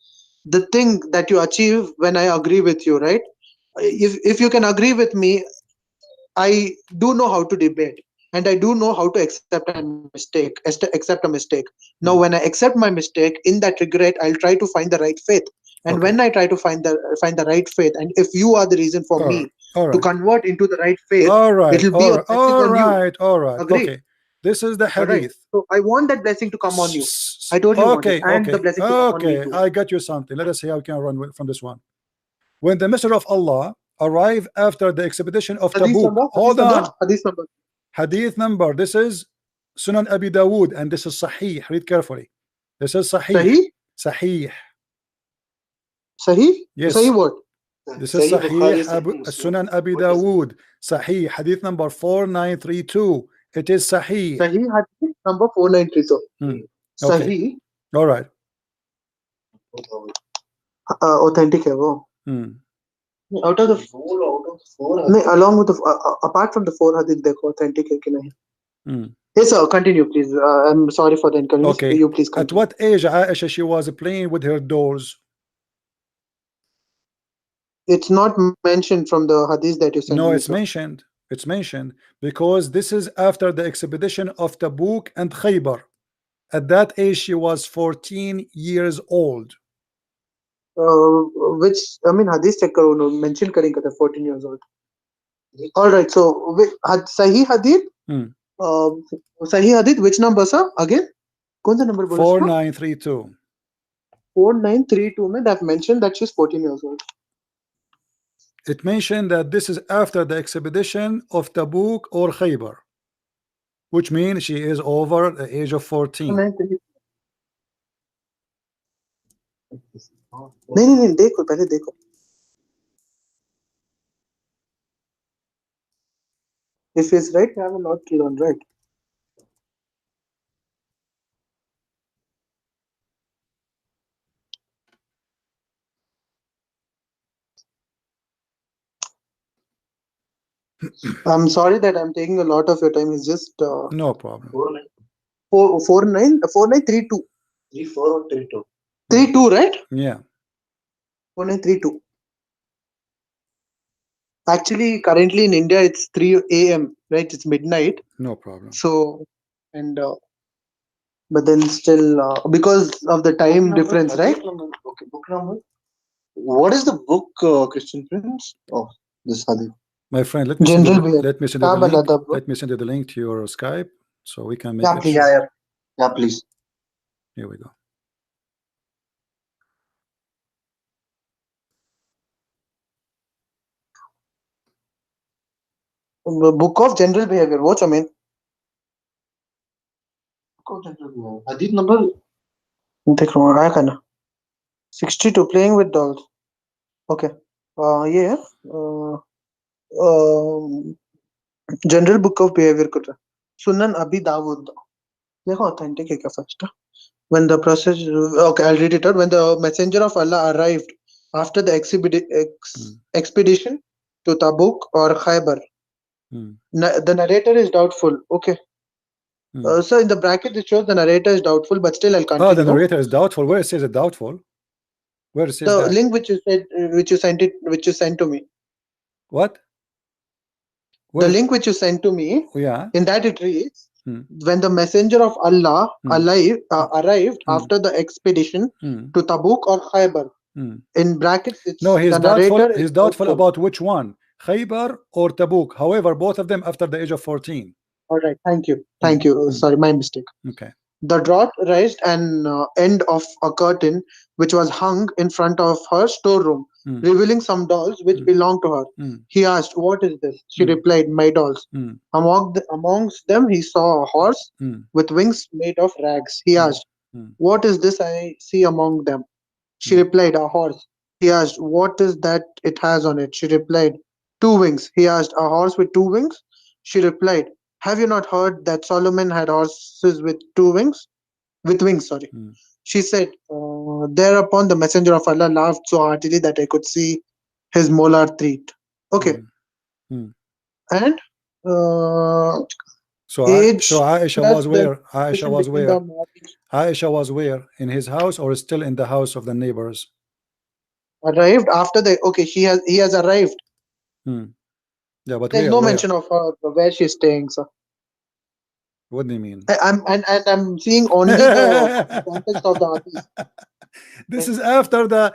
the thing that you achieve when I agree with you, right? If you can agree with me, I do know how to debate, and I do know how to accept a mistake. Now, when I accept my mistake, in that regret, I'll try to find the right faith. And when I try to find the right faith, and if you are the reason for me to convert into the right faith, it'll be a blessing on you. All right. Agree? Okay. This is the hadith. So I want that blessing to come on you. I told you want it, and the blessing to come on me too. I got you something. Let us see how we can run from this one. When the Messenger of Allah arrived after the expedition of Tabuk. Hold on. Hadith number. This is Sunan Abi Dawood, and this is Sahih. Read carefully. This is Sahih. Sahih. Sahih? Yes. Sahih what? This is Sahih Sunan Abi Dawood. Sahih. Hadith number 4932. It is Sahih. Sahih Hadith number 4932. Sahih. All right. Authentic hai wo. Out of the four along with the apart from the 4 hadith, dekho authentic hai ki nahi. Yes, sir. Continue, please. I'm sorry for the inconvenience. Okay. You please continue. At what age Aisha she was playing with her dolls? It's not mentioned from the hadith that you sent. No, it's mentioned. It's mentioned because this is after the expedition of Tabuk and Khaybar. At that age, she was 14 years old. Which, I mean, hadith check karo, no, mention karenga that 14 years old. All right, so Sahih Hadith. Sahih Hadith, which number, sir? Again? Kaun sa number? 4932. 4932 mein that mentioned that she's 14 years old. It mentioned that this is after the expedition of Tabuk or Khaybar, which means she is over the age of 14. नहीं देखो पहले देखो. If it's right, I have a lot to learn, right? I'm sorry that I'm taking a lot of your time. It's just no problem. 4932. 34 or 32? 32, right? Yeah. 4932. Actually, currently in India, it's 3 a.m., right? It's midnight. No problem. So, and but then still, because of the time difference, right? Okay, book number. What is the book, Christian Prince? Oh, this hadith. My friend, let me send you the link to your Skype so we can make it. Yeah, please. Here we go. Book of General Behavior. What's I mean? Book of General Behavior. Hadith number 62. Playing with dolls. Okay. Yeah. General Book of Behavior. Sunan Abi Dawood. Authentic first. When the process. Okay, I'll read it out. When the messenger of Allah arrived after the expedition to Tabuk or Khaybar. The narrator is doubtful. Okay. So in the bracket it shows the narrator is doubtful, but still I'll continue. Oh, the narrator is doubtful. Where it says it doubtful? Where it says the that? Link which you sent to me. What? Where? The link which you sent to me. Yeah. In that it reads, when the messenger of Allah arrived after the expedition to Tabuk or Khaybar. In brackets, it's no, he's the doubtful. narrator He's doubtful about which one, Khaybar or Tabuk. However, both of them after the age of 14. All right, thank you. Sorry, my mistake. Okay. The draught raised an end of a curtain which was hung in front of her storeroom, revealing some dolls which belonged to her. He asked, "What is this?" She replied, "My dolls." Amongst them, he saw a horse with wings made of rags. He asked, "What is this I see among them?" She replied, "A horse." He asked, "What is that it has on it?" She replied, "Two wings." He asked, "A horse with two wings?" She replied, "Have you not heard that Solomon had horses with two wings? With wings, sorry." She said, thereupon the messenger of Allah laughed so heartily that I could see his molar teeth. Okay. And So age Aisha plus was the where? Aisha relation was between the where? marriage Aisha was where? In his house or still in the house of the neighbors? arrived after the okay, he has arrived. Yeah, but There's where? no Where? mention of her where she's staying, sir. What do you mean? I'm seeing only the context of the hadith. This is after the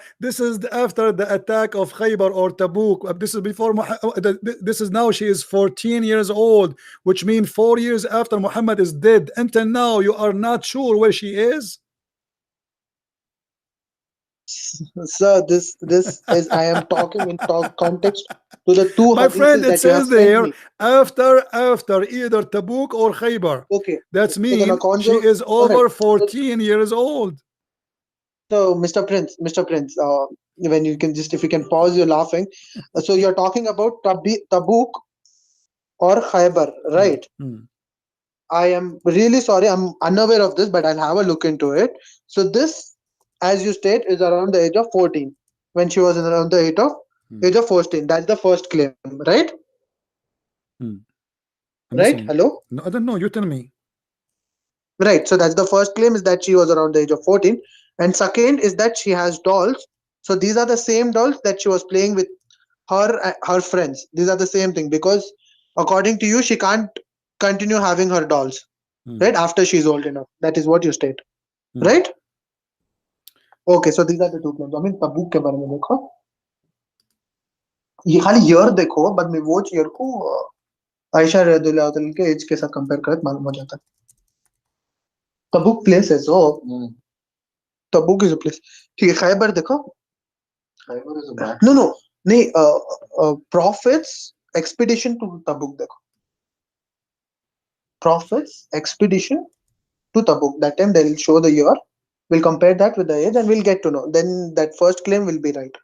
after the attack of Khaybar or Tabuk. This is before this is now she is 14 years old, which means 4 years after Muhammad is dead. Until now, you are not sure where she is. Sir, this is I am talking in context to the two My friend, hadiths it that you have says sent there me. after either Tabuk or Khaybar. Okay. That's So then a mean she conjure. is All right. over 14 years old. So Mr. Prince, when you can just if you can pause, you're laughing. So you're talking about Tabuk or Khaybar, right? I am really sorry, I'm unaware of this, but I'll have a look into it. So this, as you state, is around the age of 14. When she was around the age of 14. That's the first claim, right? I'm Right? listening. Hello? No, I don't know. You tell me. Right. So that's the first claim is that she was around the age of 14. And second is that she has dolls. So these are the same dolls that she was playing with her friends. These are the same thing because according to you, she can't continue having her dolls, right? After she's old enough. That is what you state. Right? Okay, so these are the two claims. I mean, तबूक के बारे में देखो, ये खाली year देखो, बाद में वो ईयर को आयशा रदियल्लाहु अन्हा के एज के साथ कंपेयर करके मालूम हो जाता है. तबूक प्लेस है सो तबूक इज अ प्लेस. ठीक है, खैबर देखो. Khaybar is a back. No नहीं, प्रॉफिट्स एक्सपीडिशन टू तबूक देखो. Prophets expedition to Tabuk. That time they'll show the year. We'll compare that with the age and we'll get to know. Then that first claim will be right.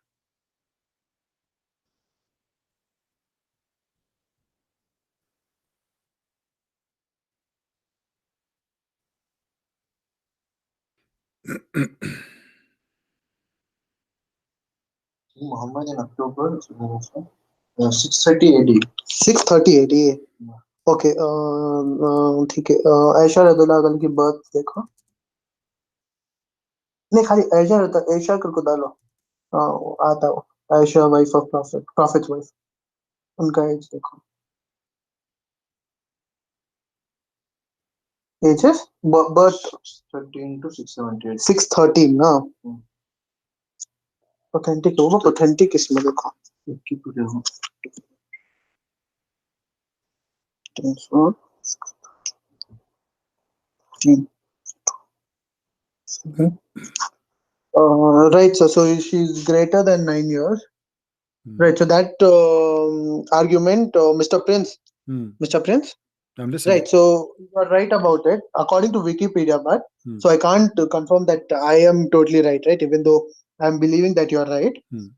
Muhammad in October 630 AD. 630 AD. Okay. ठीक है. आयशा रदियल्लाहु अन्हा की birth देखो. नहीं खाली आयशा करके डालो. आता हो. Ayesha wife of profit wife. उनका एज देखो. Ages? Birth 13 to 678. 613 ना. Authentic होगा. Authentic इसमें देखो. Right, so she's greater than 9 years. Right, so that argument, Mr. Prince. Mr. Prince? I'm listening. Right, so you are right about it. According to Wikipedia, but so I can't confirm that I am totally right, even though I'm believing that you are right.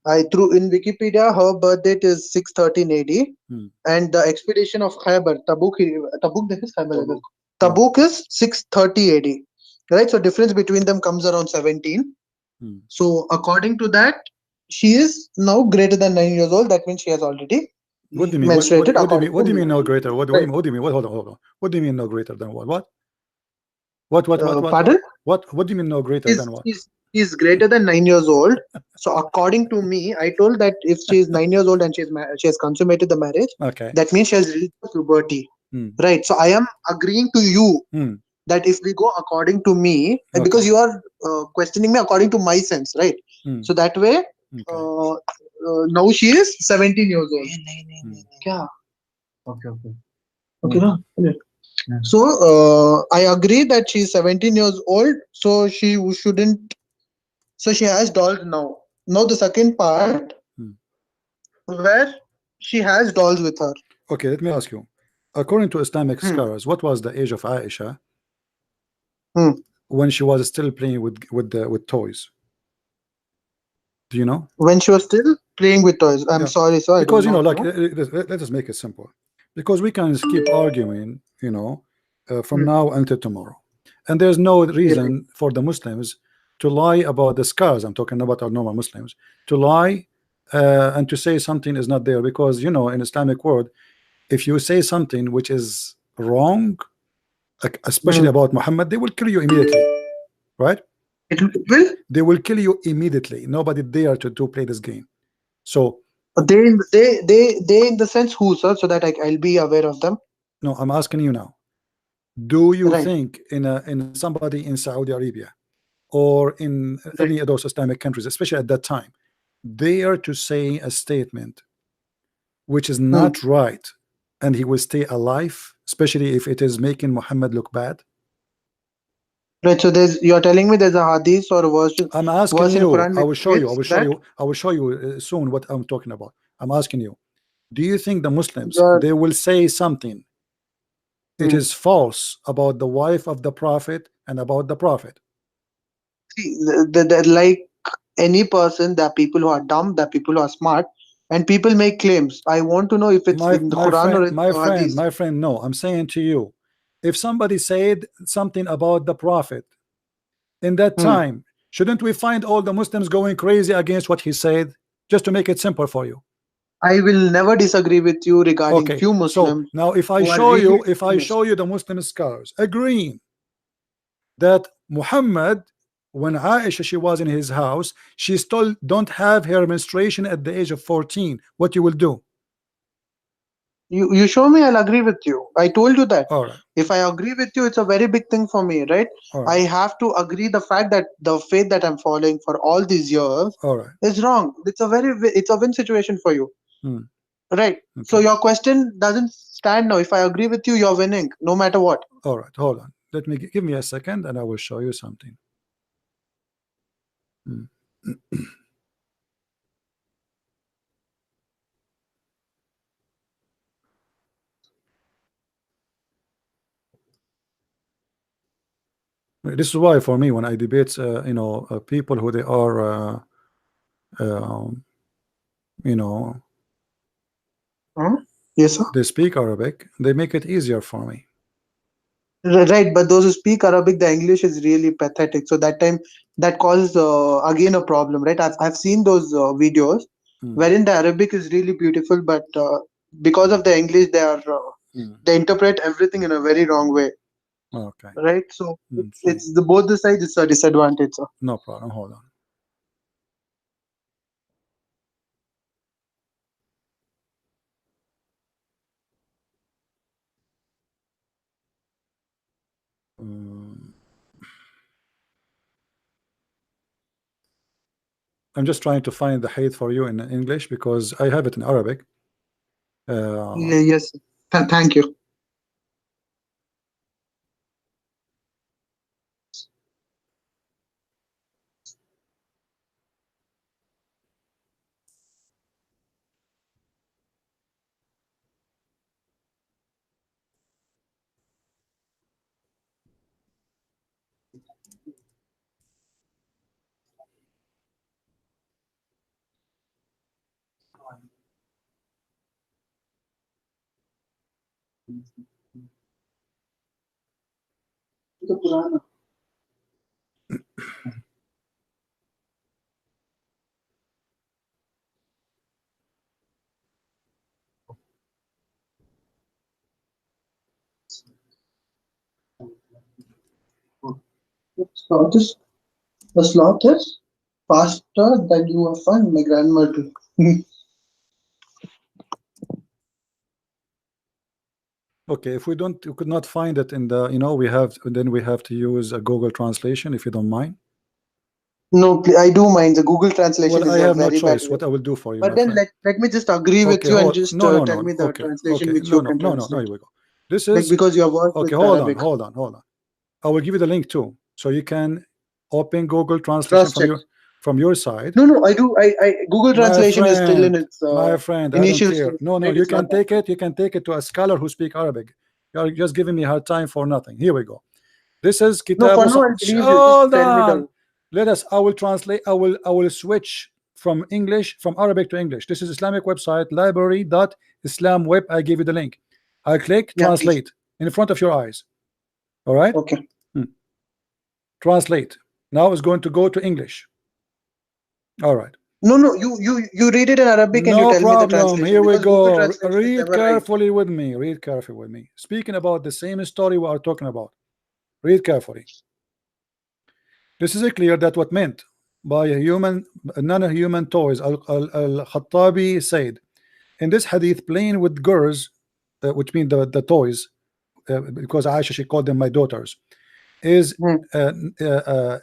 I threw in Wikipedia, her birth date is 613 AD, and the expedition of Khaybar, Tabuk is Khaybar. Tabuk is 630 AD. Right, so difference between them comes around 17. So according to that, she is now greater than 9 years old. That means she has already What do you mean? menstruated. What do you mean no greater? What do Right. you mean? Hold on. What do you mean no greater than what? Pardon? What do you mean no greater than what? He's greater than 9 years old. So according to me, I told that if she is 9 years old and she has consummated the marriage, Okay. that means she has reached puberty. Right. So I am agreeing to you that if we go according to me, because you are questioning me according to my sense, right? So that way, now she is 17 years old. Okay. Okay. No? So I agree that she's 17 years old, so she shouldn't. So she has dolls now. Now the second part where she has dolls with her. Okay, let me ask you. According to Islamic Hmm. scholars, what was the age of Aisha Hmm. when she was still playing with toys? Do you know? When she was still playing with toys. I'm Yeah, sorry, sir. I do because not like know. let us make it simple, because we can keep arguing, from Hmm. now until tomorrow, and there's no Right. reason for the Muslims to lie about the scars. I'm talking about our normal Muslims to lie and to say something is not there, because in Islamic world, if you say something which is wrong, like especially Hmm. about Muhammad, they will kill you immediately, right? It will. They will kill you immediately. Nobody dare to play this game. So They in the sense who, sir, so that I'll be aware of them. no, I'm asking you now. Do you Right. think in somebody in Saudi Arabia or in Right. any of those Islamic countries, especially at that time, they are to say a statement which is Hmm. not right, and he will stay alive, especially if it is making Muhammad look bad? Right. So you're telling me there's a hadith or a I'm asking verse in you. Quran I which will show you. I states will show that you. I will show you soon what I'm talking about. I'm asking you. Do you think the Muslims you're. they will say something it Hmm. is false about the wife of the Prophet and about the Prophet? See, like any person, there are people who are dumb, there are people who are smart, and people make claims. I want to know if it's My in the my Quran or friend, in my the friend, hadith. my friend. No, I'm saying to you, if somebody said something about the Prophet in that Hmm. time, shouldn't we find all the Muslims going crazy against what he said? Just to make it simple for you. I will never disagree with you regarding Okay, few so Muslims now if I who are show really you, if I show extremists. you the Muslim scholars agreeing that Muhammad, when Aisha she was in his house, she still don't have her menstruation at the age of 14, what you will do? You show me, I'll agree with you. I told you that. All right, If I agree with you, it's a very big thing for me, right? all I right, have to agree the fact that the faith that I'm following for all these years all right. is wrong. It's a win situation for you, Hmm, right? So okay, your question doesn't stand now. If I agree with you, you're winning, no matter what. all right, hold on, let me give me a second and I will show you something. Hmm. This is why for me when I debate people who they are um, you know Hmm? Yes, sir. they speak Arabic, they make it easier for me. Right, but those who speak Arabic, the English is really pathetic. So that time, that causes again a problem, right? I've seen those videos Hmm, wherein the Arabic is really beautiful, but because of the English, hmm. they interpret everything in a very wrong way, Okay. right? So Hmm, see, it's the both the sides. It's a disadvantage, sir. no problem, hold on. Hmm. I'm just trying to find the hate for you in English because I have it in Arabic. Uh, Yeah, yes. Thank you. The sloth is faster than you have found my grandmother. okay, if we could not find it in the, we have to use a Google translation if you don't mind. No, I do mind. The Google translation Well, is I a have no very bad choice. way. What I will do for you, But my then friend. let me just agree with Okay, you and hold. just No, no, tell no, no. me the Okay, translation okay. which No, you no, can no, no, no. translate. Here we go. This Like is because you have worked okay. with Hold Arabic. on. I will give you the link too, so you can open Google Translation Cross check. from your side. No, I do. I Google Translation is still in its My friend, I don't initial care. stage. No, Right? you It's can not that take good. it. You can take it to a scholar who speak Arabic. You are just giving me hard time for nothing. Here we go. This is No, Kitab. for now I'll believe you. Just Hold tell me on. the. Let us. I will translate. I will switch from Arabic to English. This is Islamic website library.islamweb. I give you the link. I click Yeah, please. translate in front of your eyes. All right. Okay. Translate. Now it's going to go to English. All right. No. You read it in Arabic and you No tell me the problem. translation Here we because Google go. Translation is Read never right. carefully with me. Read carefully with me. Speaking about the same story we are talking about. Read carefully. This is clear that what meant by a human, non-human toys. Al-Khattabi said in this hadith, playing with girls, which mean the toys, because Aisha, she called them my daughters, is Hmm.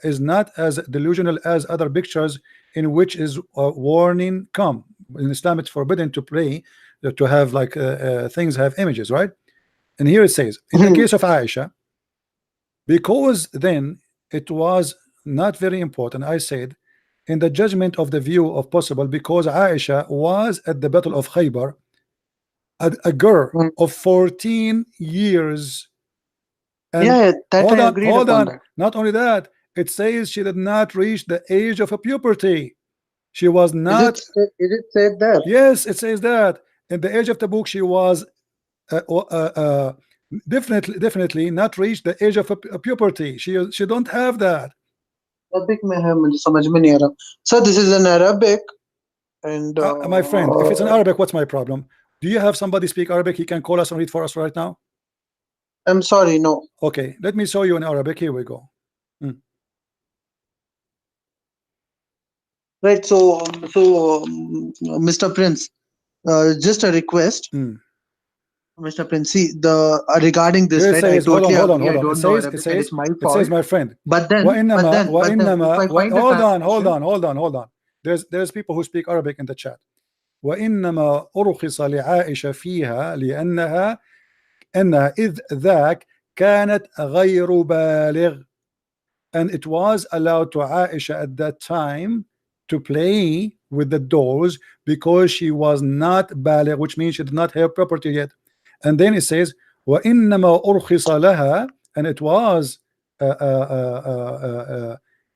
is not as delusional as other pictures in which is warning come. In Islam it's forbidden to play, to have like things have images, right? And here it says in the case of Aisha, because then it was not very important, I said, in the judgment of the view of possible, because Aisha was at the battle of Khaybar, a girl Hmm. of 14 years. And Yeah, that I agreed hold upon on. that. Not only that, it says she did not reach the age of a puberty. She was not. Is it said that? Yes, it says that in the age of the book she was uh, uh, uh, definitely not reached the age of a puberty. She don't have that. Arabic में है मुझे समझ में नहीं आ रहा. So this is an Arabic and My friend, if it's in Arabic, what's my problem? Do you have somebody speak Arabic? He can call us and read for us right now. I'm sorry, no. Okay, let me show you in Arabic. Here we go. Right. So Mr. Prince, just a request. Mr. Prince, see the regarding this, Here it right? I says, hold on, totally hold on, agree. hold I on. don't know Arabic, and it's my it says, fault. my friend. But then, if I find the translation, hold on. There's people who speak Arabic in the chat. وإنما أرخص لعائشة فيها أنها إذ ذاك كانت غير بالغ, and it was allowed to Aisha at that time to play with the dolls because she was not baligh, which means she did not have property yet. And then it says وإنما أرخص لها, and it was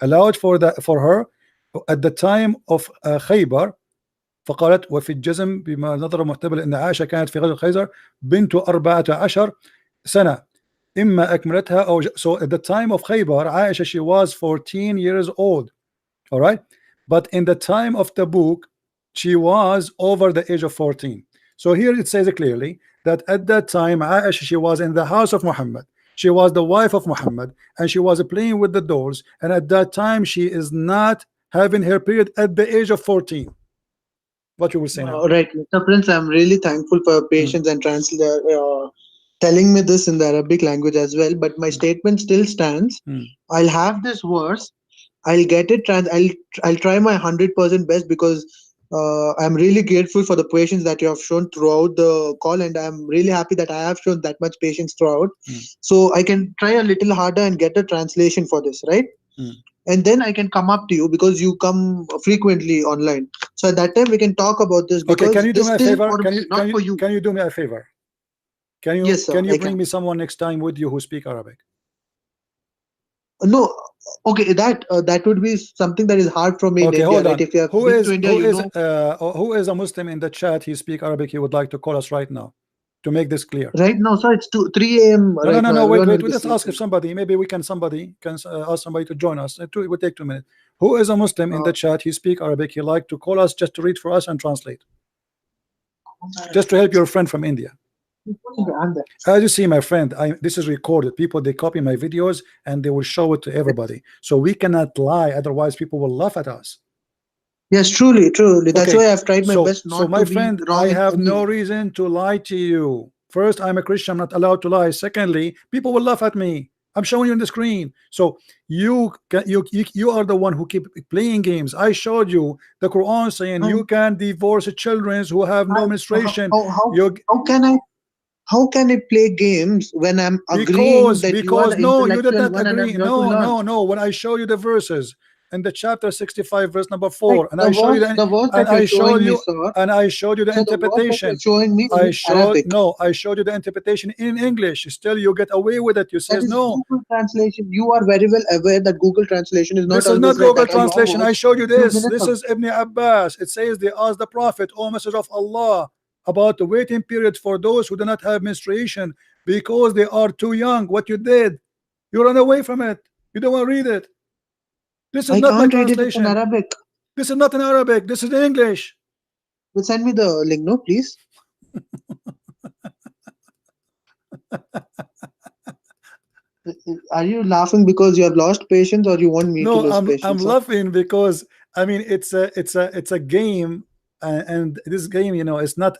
allowed for her at the time of Khaybar. فقالت وفي الجزم بما نظر محتمل أن عائشة كانت في غزوة خيبر بنت 14 سنة إما أكملتها أو so at the time of Khaybar, Aisha, she was 14 years old. All right, but in the time of the book she was over the age of 14. So here it says clearly that at that time Aisha, she was in the house of Muhammad, she was the wife of Muhammad, and she was playing with the dolls, and at that time she is not having her period at the age of 14. What you will say now? right, Mr. Prince, I'm really thankful for your patience and telling me this in the Arabic language as well. But my statement still stands. I'll have this verse. I'll get it. I'll try my 100% best because I'm really grateful for the patience that you have shown throughout the call, and I'm really happy that I have shown that much patience throughout. So I can try a little harder and get a translation for this, right? And then I can come up to you because you come frequently online. So at that time we can talk about this because okay, can you do this me a still favor? for me, not for you. Can you do me a favor? Yes, sir, Can you I bring me someone next time with you who speak Arabic? No, okay, that would be something that is hard for me in Okay, India, hold right? on. If you have been to India, you know. Who is a Muslim in the chat? He speak Arabic. He would like to call us right now to make this clear. Right now, sir, it's 3 a.m. No, right now. no. Wait. Everyone will We be just ask if sleeping. somebody. Maybe we can ask somebody to join us. It will take 2 minutes. Who is a Muslim in the chat? He speak Arabic. He like to call us just to read for us and translate, just to help your friend from India. As you see, my friend, this is recorded. People, they copy my videos and they will show it to everybody. So we cannot lie, otherwise people will laugh at us. Yes, truly. That's why I've tried my best not my to be friend, wrong I in have any no way. reason to lie to you. First, I'm a Christian, I'm not allowed to lie. Secondly, people will laugh at me. I'm showing you on the screen. So you are the one who keep playing games. I showed you the Quran saying you can divorce children who have no menstruation. How How can I play games when I'm agreeing that you are Because the no, you did intellectual not one and I'm agree. here to No, learn? no, no. When I show you the verses in the chapter 65, verse number Like 4, and I show you the verse that and you're I showed showing me, you sir. and I showed you the So the verse that you're interpretation. showing me is I in showed Arabic. no, I showed you the interpretation in English. Still, you get away with it. You That says is no. Google translation. You are very well aware that Google translation is not This is not always right. Google That I translation. I watched showed you few this. minutes This ago. is Ibn Abbas. It says they asked the Prophet, "O Messenger of Allah, about the waiting period for those who do not have menstruation because they are too young." What you did, you run away from it. You don't want to read it. This is I not my can't read it. It's in translation. Arabic. This is not in Arabic. This is in English. Well, send me the link, no, please. Are you laughing because you have lost patience, or you want me to No, lose I'm patience, sir? laughing because I mean it's a game, and this game, you know, it's not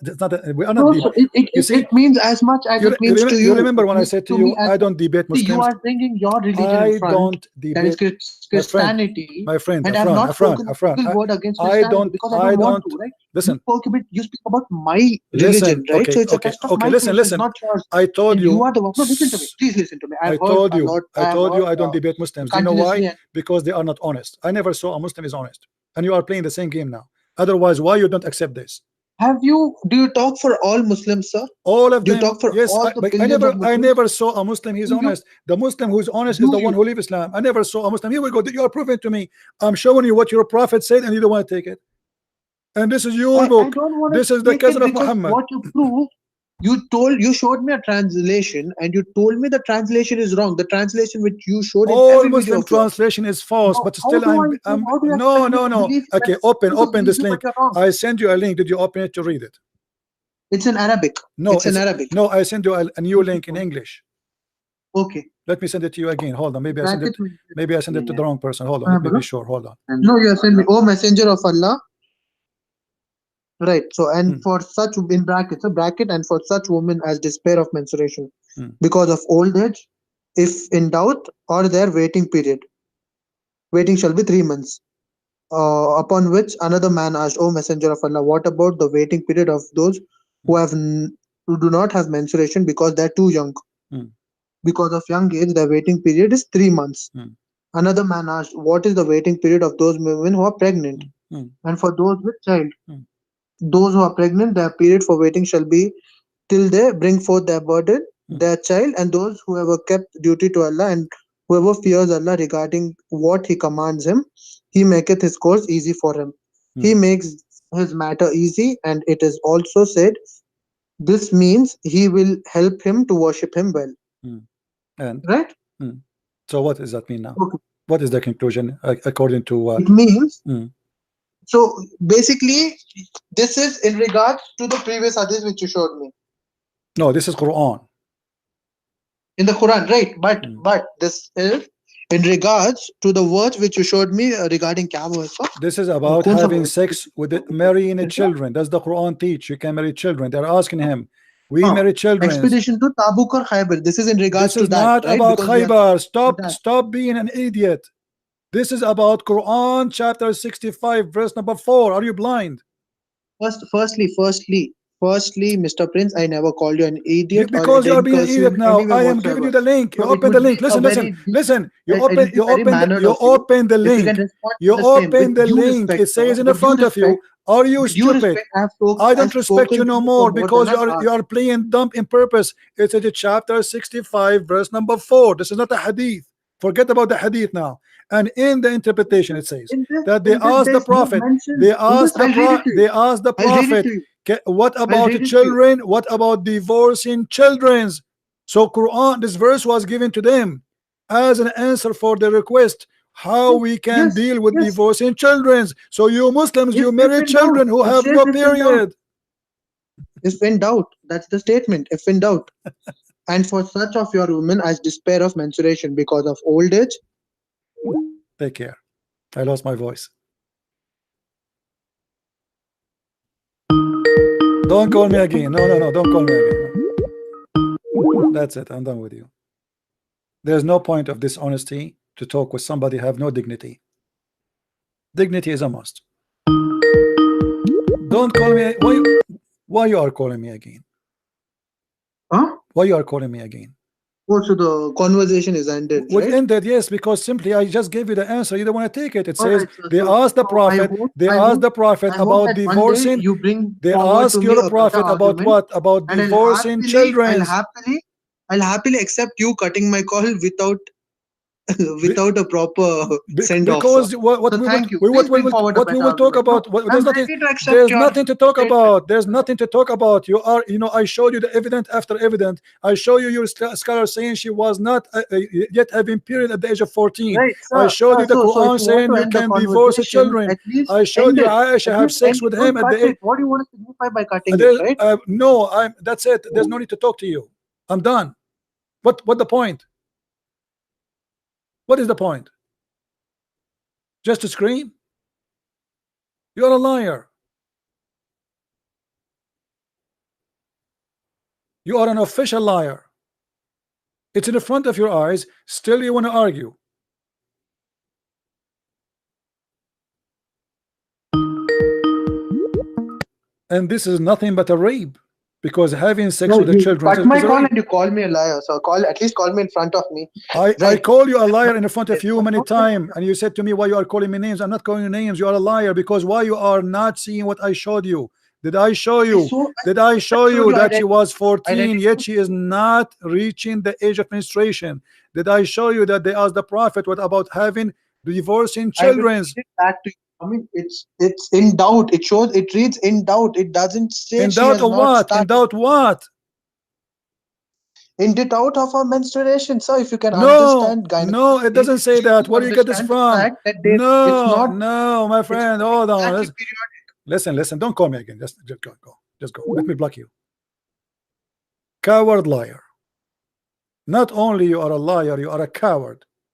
we are not No, deep. so it, it, You it, see, it means as much as it means to you you. remember It when I means said to to me you, as I much. don't debate See, you Muslims. are bringing your religion in I front, don't that is debate, Christianity, my friend, and I have not spoken a Afran. single word against I Christianity don't, because I don't want to, right? You listen, spoke a bit. You speak about my listen. religion, right? So it's a test of Okay. my Listen, patience, listen. not yours. I told And you you, are the one. No, listen to me. Please listen to me. I've heard a lot. I I have told you heard I don't debate Muslims. Do you know why? continuously. And Because they are not honest. I never saw a Muslim is honest, and you are playing the same game now. Otherwise, why you don't accept this? have you? Do you talk for all Muslims, sir? All of Do you them, talk for yes. all the But billions of I Muslims? never saw a Muslim he's Do you? honest. The Muslim who's honest is Do the one you? who leave Islam. I never saw a Muslim. Here we go. You are proving to me. I'm showing you what your prophet said, and you don't want to take it. And this is your I book. don't want to This is the take cousin it of because Muhammad. what you prove, you showed me a translation and you told me the translation is wrong. The translation which you showed in All every video Muslim of yours. translation is false, Now, but still I'm how do you no, expect me no, to no. believe you Okay, that this is open this easy, but link. you're wrong? I send you a link. Did you open it to read it? It's in Arabic. No, It's in it's Arabic. no. I send you a new link in English. Okay. Let me send it to you again. Hold on. Bracket. Maybe I sent it to the wrong person. Hold on. हाँ, Let me be बोलो. sure. Hold on. No, you have sent me. Oh, messenger of Allah. Right. So, and Hmm. for such in brackets, a bracket, and for such women as despair of menstruation Hmm. because of old age, if in doubt, or their waiting period. Waiting shall be 3 months. Upon which another man asked, O Messenger of Allah, what about the waiting period of those who who do not have menstruation because they're too young? Hmm. Because of young age, the waiting period is 3 months. Hmm. Another man asked, what is the waiting period of those women who are pregnant? Hmm. And for those with child, Hmm. those who are pregnant, their period for waiting shall be till they bring forth their burden, their child, and those who have kept duty to Allah, and whoever fears Allah regarding what He commands him, He maketh his course easy for him. He makes his matter easy, and it is also said, this means He will help him to worship Him well. And Right? so, what does that mean now? Okay. What is the conclusion according to? It means so basically, this is in regards to the previous hadith which you showed me. No, this is Quran. In the Quran, right? But this is in regards to the words which you showed me regarding Kaaba. This is about having sex with marrying children. Does the Quran teach you can marry children? They're asking him. We marry children. Expedition to Tabuk or Khaybar. This is in regards This is to that, not right? about Because Khaybar. Stop being an idiot. This is about Quran chapter 65 verse number 4. Are you blind? Firstly, Mr. Prince, I never called you an idiot because you are being an idiot now. any way I am whatsoever. giving you the link. You So it open the would link. be a Listen. You it would be very mannered of you open the if you link. can respond You to the same. open With the due link. respect, It says sir, in the with due front of you. respect, Are you with due stupid? respect, I don't I've respect you spoken no to you more for because than an you hour. are playing dumb in purpose. It's in chapter 65 verse number 4. This is not a hadith. Forget about the hadith now. And in the interpretation it says that they asked the prophet. They asked the prophet. What about the children? What about divorcing children? So Quran, this verse was given to them as an answer for the request how we can deal with divorcing children. So you Muslims, you marry children who have no period. If in doubt, that's the statement. If in doubt, and for such of your women as despair of menstruation because of old age. Take care. I lost my voice. Don't call me again. No, don't call me again. That's it. I'm done with you. There's no point of dishonesty to talk with somebody who have no dignity. Dignity is a must. Don't call me. Why you are calling me again? Huh? Why you are calling me again? So the conversation is ended, What right? ended? Yes, because simply I just gave you the answer. You don't want to take it. It All says right, sir. they asked the So I prophet. hope, They I asked hope, the prophet I hope about that one day divorcing. you bring They forward to ask me your a better prophet about argument, what? About and divorcing children's. I'll happily accept you cutting my call without Be- without a proper send off, sir. because what So we will thank you. Please bring forward a what we better will talk argument. No, about, I'm ready to accept there's your nothing to talk statement. about. There's nothing to talk about. You are, you know, I showed you the evidence after evidence. I show you your scholar saying she was not yet having period at the age of 14. Right, I sir. showed you the So if Quran you want saying to you end the can divorce the conversation, children. at least I showed end you it. Aisha At have least sex end it. with Don't him at cut the age. it. What do you want to signify by cutting it, right? No, that's it. There's no need to talk to you. I'm done. What the point? What is the point? Just to scream? You're a liar. You are an official liar. It's in the front of your eyes. Still you want to argue. And this is nothing but a rape, because having sex No, with the you children cut my is a call rape. and you call me a liar. So at least call me in front of me. I Right. call you a liar in front of you I'm many not times, and you said to me, why you are calling me names? I'm not calling you names. You are a liar, because why you are not seeing what I showed you? Did I show you? Did I show showed you you that she was 14 identity. yet she is not reaching the age of menstruation? Did I show you that they asked the prophet what about having divorcing I will children? read it back to you. I mean, it's in doubt. It reads in doubt. It doesn't say In she doubt has of not what? In started. doubt what? In doubt of her menstruation. So if you can No, understand no, it gynecology, doesn't say you that. do Where do you get this understand the from? fact that it's No, not no, my it's friend, not hold on. exactly periodic. Listen, don't call me again. Just go. Just go. Let me block you. Coward liar. Not only you are a liar, you are a coward.